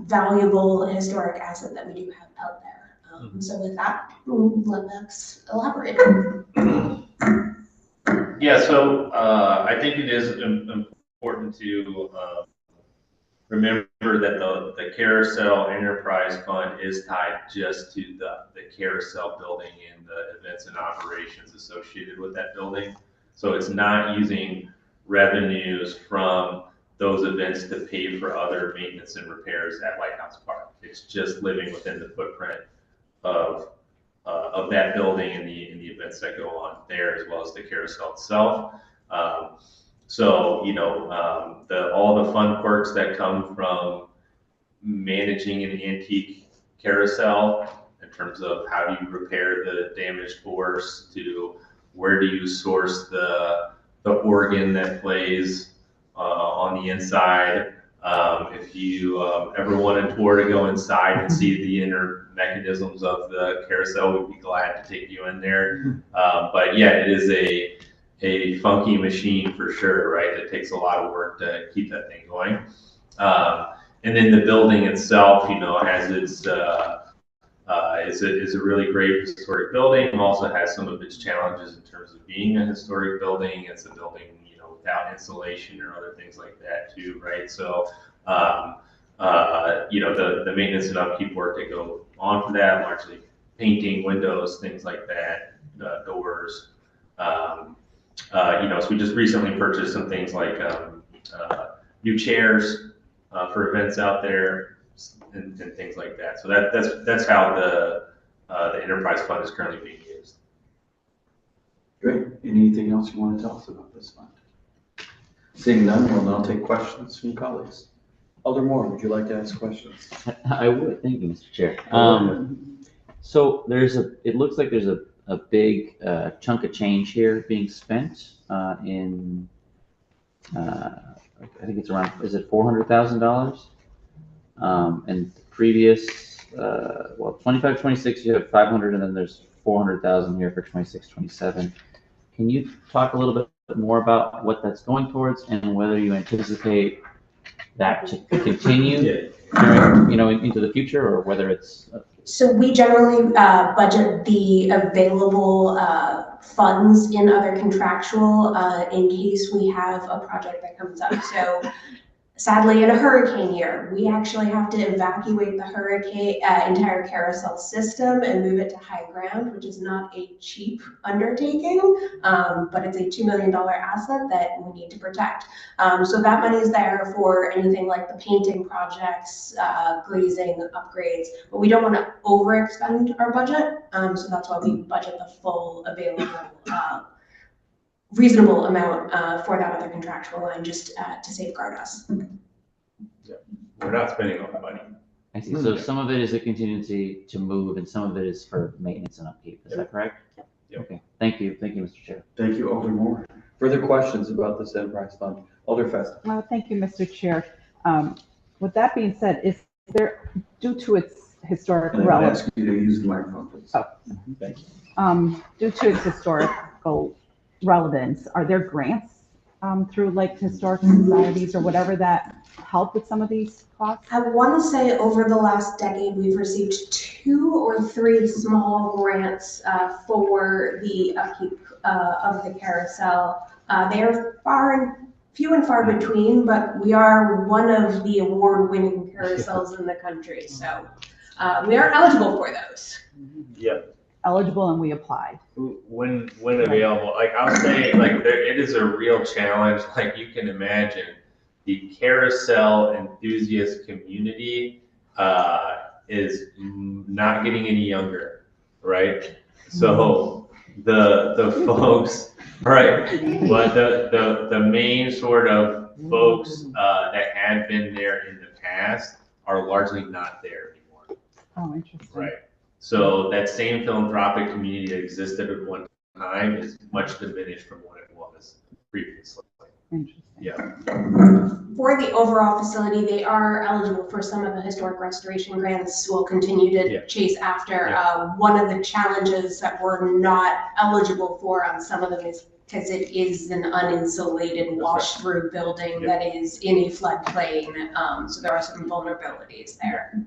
H: valuable historic asset that we do have out there. So with that, let Max elaborate.
Q: Yeah, so I think it is important to remember that the Carousel Enterprise Fund is tied just to the Carousel building and the events and operations associated with that building. So it's not using revenues from those events to pay for other maintenance and repairs at Lighthouse Park. It's just living within the footprint of that building and the events that go on there, as well as the carousel itself. So, you know, all the fun perks that come from managing an antique carousel in terms of how do you repair the damaged horse, to where do you source the organ that plays on the inside. If you ever want a tour to go inside and see the inner mechanisms of the carousel, we'd be glad to take you in there. But yeah, it is a funky machine for sure, right? It takes a lot of work to keep that thing going. And then the building itself, you know, has its is a really great historic building. It also has some of its challenges in terms of being a historic building. It's a building, you know, without insulation or other things like that too, right? So, you know, the maintenance and upkeep work that go on for that, largely painting, windows, things like that, doors. You know, so we just recently purchased some things like new chairs for events out there and things like that. So that's how the enterprise fund is currently being used.
K: Great. Anything else you want to tell us about this fund? Seeing none, we'll now take questions from colleagues. Alder Moore, would you like to ask questions?
B: I would, thank you, Mr. Chair. So it looks like there's a big chunk of change here being spent in, I think it's around, is it $400,000? And the previous, well, 25, 26, you have 500, and then there's 400,000 here for 26, 27. Can you talk a little bit more about what that's going towards and whether you anticipate that to continue during, you know, into the future, or whether it's
H: So we generally budget the available funds in other contractual in case we have a project that comes up. So sadly, in a hurricane year, we actually have to evacuate the entire carousel system and move it to high ground, which is not a cheap undertaking, but it's a $2 million asset that we need to protect. So that money is there for anything like the painting projects, glazing upgrades, but we don't want to overexpend our budget. So that's why we budget the full available reasonable amount for that other contractual line, just to safeguard us.
Q: Yeah. We're not spending all the money.
B: I see. So some of it is a contingency to move, and some of it is for maintenance and upkeep. Is that correct?
Q: Yep.
B: Okay. Thank you. Thank you, Mr. Chair.
K: Thank you, Alder Moore. Further questions about this enterprise fund? Alder Fest.
D: Thank you, Mr. Chair. With that being said, is there, due to its historic
K: I'm going to
D: relevance,
K: ask you to use the microphone, please.
D: Oh.
K: Thank you.
D: Due to its historical relevance, are there grants through like historic societies or whatever that help with some of these costs?
H: I want to say over the last decade, we've received 2 or 3 small grants for the upkeep of the carousel. They are few and far between, but we are one of the award-winning carousels in the country. So we are eligible for those.
Q: Yep.
D: Eligible, and we applied.
Q: When available, like I'll say, like it is a real challenge. Like you can imagine, the carousel enthusiast community is not getting any younger, right? So the folks, right? But the main sort of folks that had been there in the past are largely not there anymore.
D: Oh, interesting.
Q: Right. So that same philanthropic community that existed at one time is much diminished from what it was previously.
D: Interesting.
Q: Yeah.
H: For the overall facility, they are eligible for some of the historic restoration grants. We'll continue to chase after. One of the challenges that we're not eligible for on some of them is because it is an uninsulated, wash-through building that is in a floodplain. So there are some vulnerabilities there.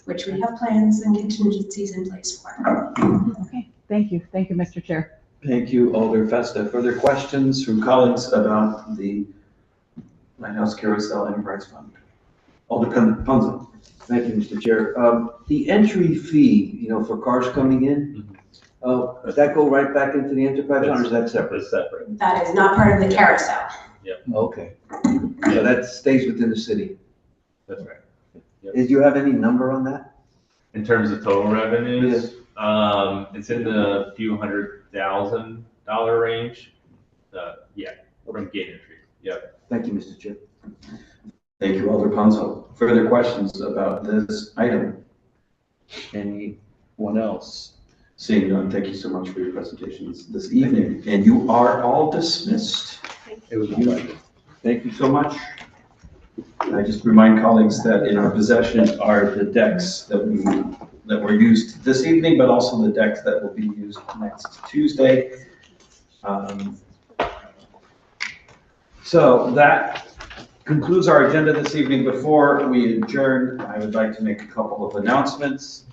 H: which we have plans and contingencies in place for.
D: Okay, thank you. Thank you, Mr. Chair.
A: Thank you, Alder Festa. Further questions from colleagues about the Lighthouse Carousel Enterprise Fund? Alder Punzo.
R: Thank you, Mr. Chair. The entry fee, for cars coming in, does that go right back into the enterprise fund or is that separate?
J: It's separate.
H: That is not part of the carousel.
R: Okay. So that stays within the city.
J: That's right.
R: Did you have any number on that?
J: In terms of total revenues, it's in the few $100,000 range. From gate entry. Yep.
R: Thank you, Mr. Chair.
A: Thank you, Alder Punzo. Further questions about this item? Anyone else? Seeing none, thank you so much for your presentations this evening, and you are all dismissed.
J: It was a pleasure.
A: Thank you so much. I just remind colleagues that in our possession are the decks that were used this evening, but also the decks that will be used next Tuesday. So that concludes our agenda this evening. Before we adjourn, I would like to make a couple of announcements.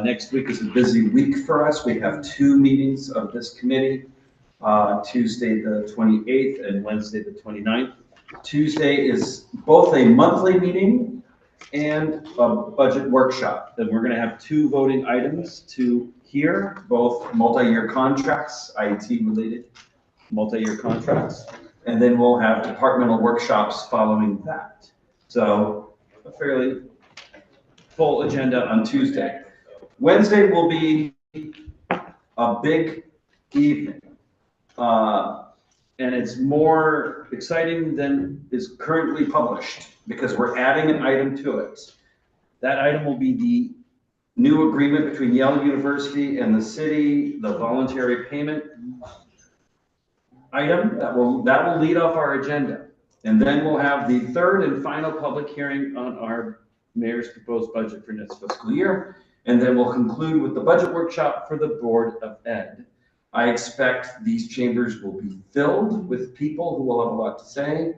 A: Next week is a busy week for us. We have 2 meetings of this committee, Tuesday the 28th and Wednesday the 29th. Tuesday is both a monthly meeting and a budget workshop. And we're going to have 2 voting items to hear, both multi-year contracts, IT-related multi-year contracts, and then we'll have departmental workshops following that. So a fairly full agenda on Tuesday. Wednesday will be a big evening. And it's more exciting than is currently published because we're adding an item to it. That item will be the new agreement between Yale University and the city, the voluntary payment item that will lead off our agenda. And then we'll have the 3rd and final public hearing on our mayor's proposed budget for next fiscal year. And then we'll conclude with the budget workshop for the Board of Ed. I expect these chambers will be filled with people who will have a lot to say.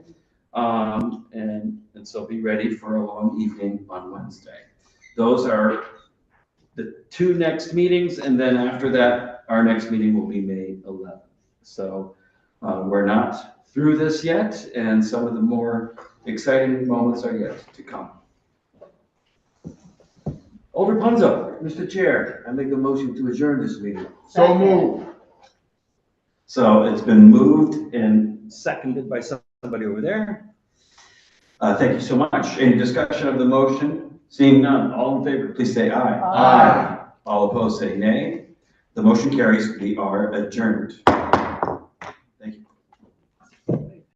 A: And so be ready for a long evening on Wednesday. Those are the 2 next meetings. And then after that, our next meeting will be May 11th. So we're not through this yet. And some of the more exciting moments are yet to come. Alder Punzo.
R: Mr. Chair, I make a motion to adjourn this meeting.
P: So moved.
A: So it's been moved and seconded by somebody over there. Thank you so much. Any discussion of the motion? Seeing none, all in favor, please say aye. Aye. All opposed, say nay. The motion carries. We are adjourned.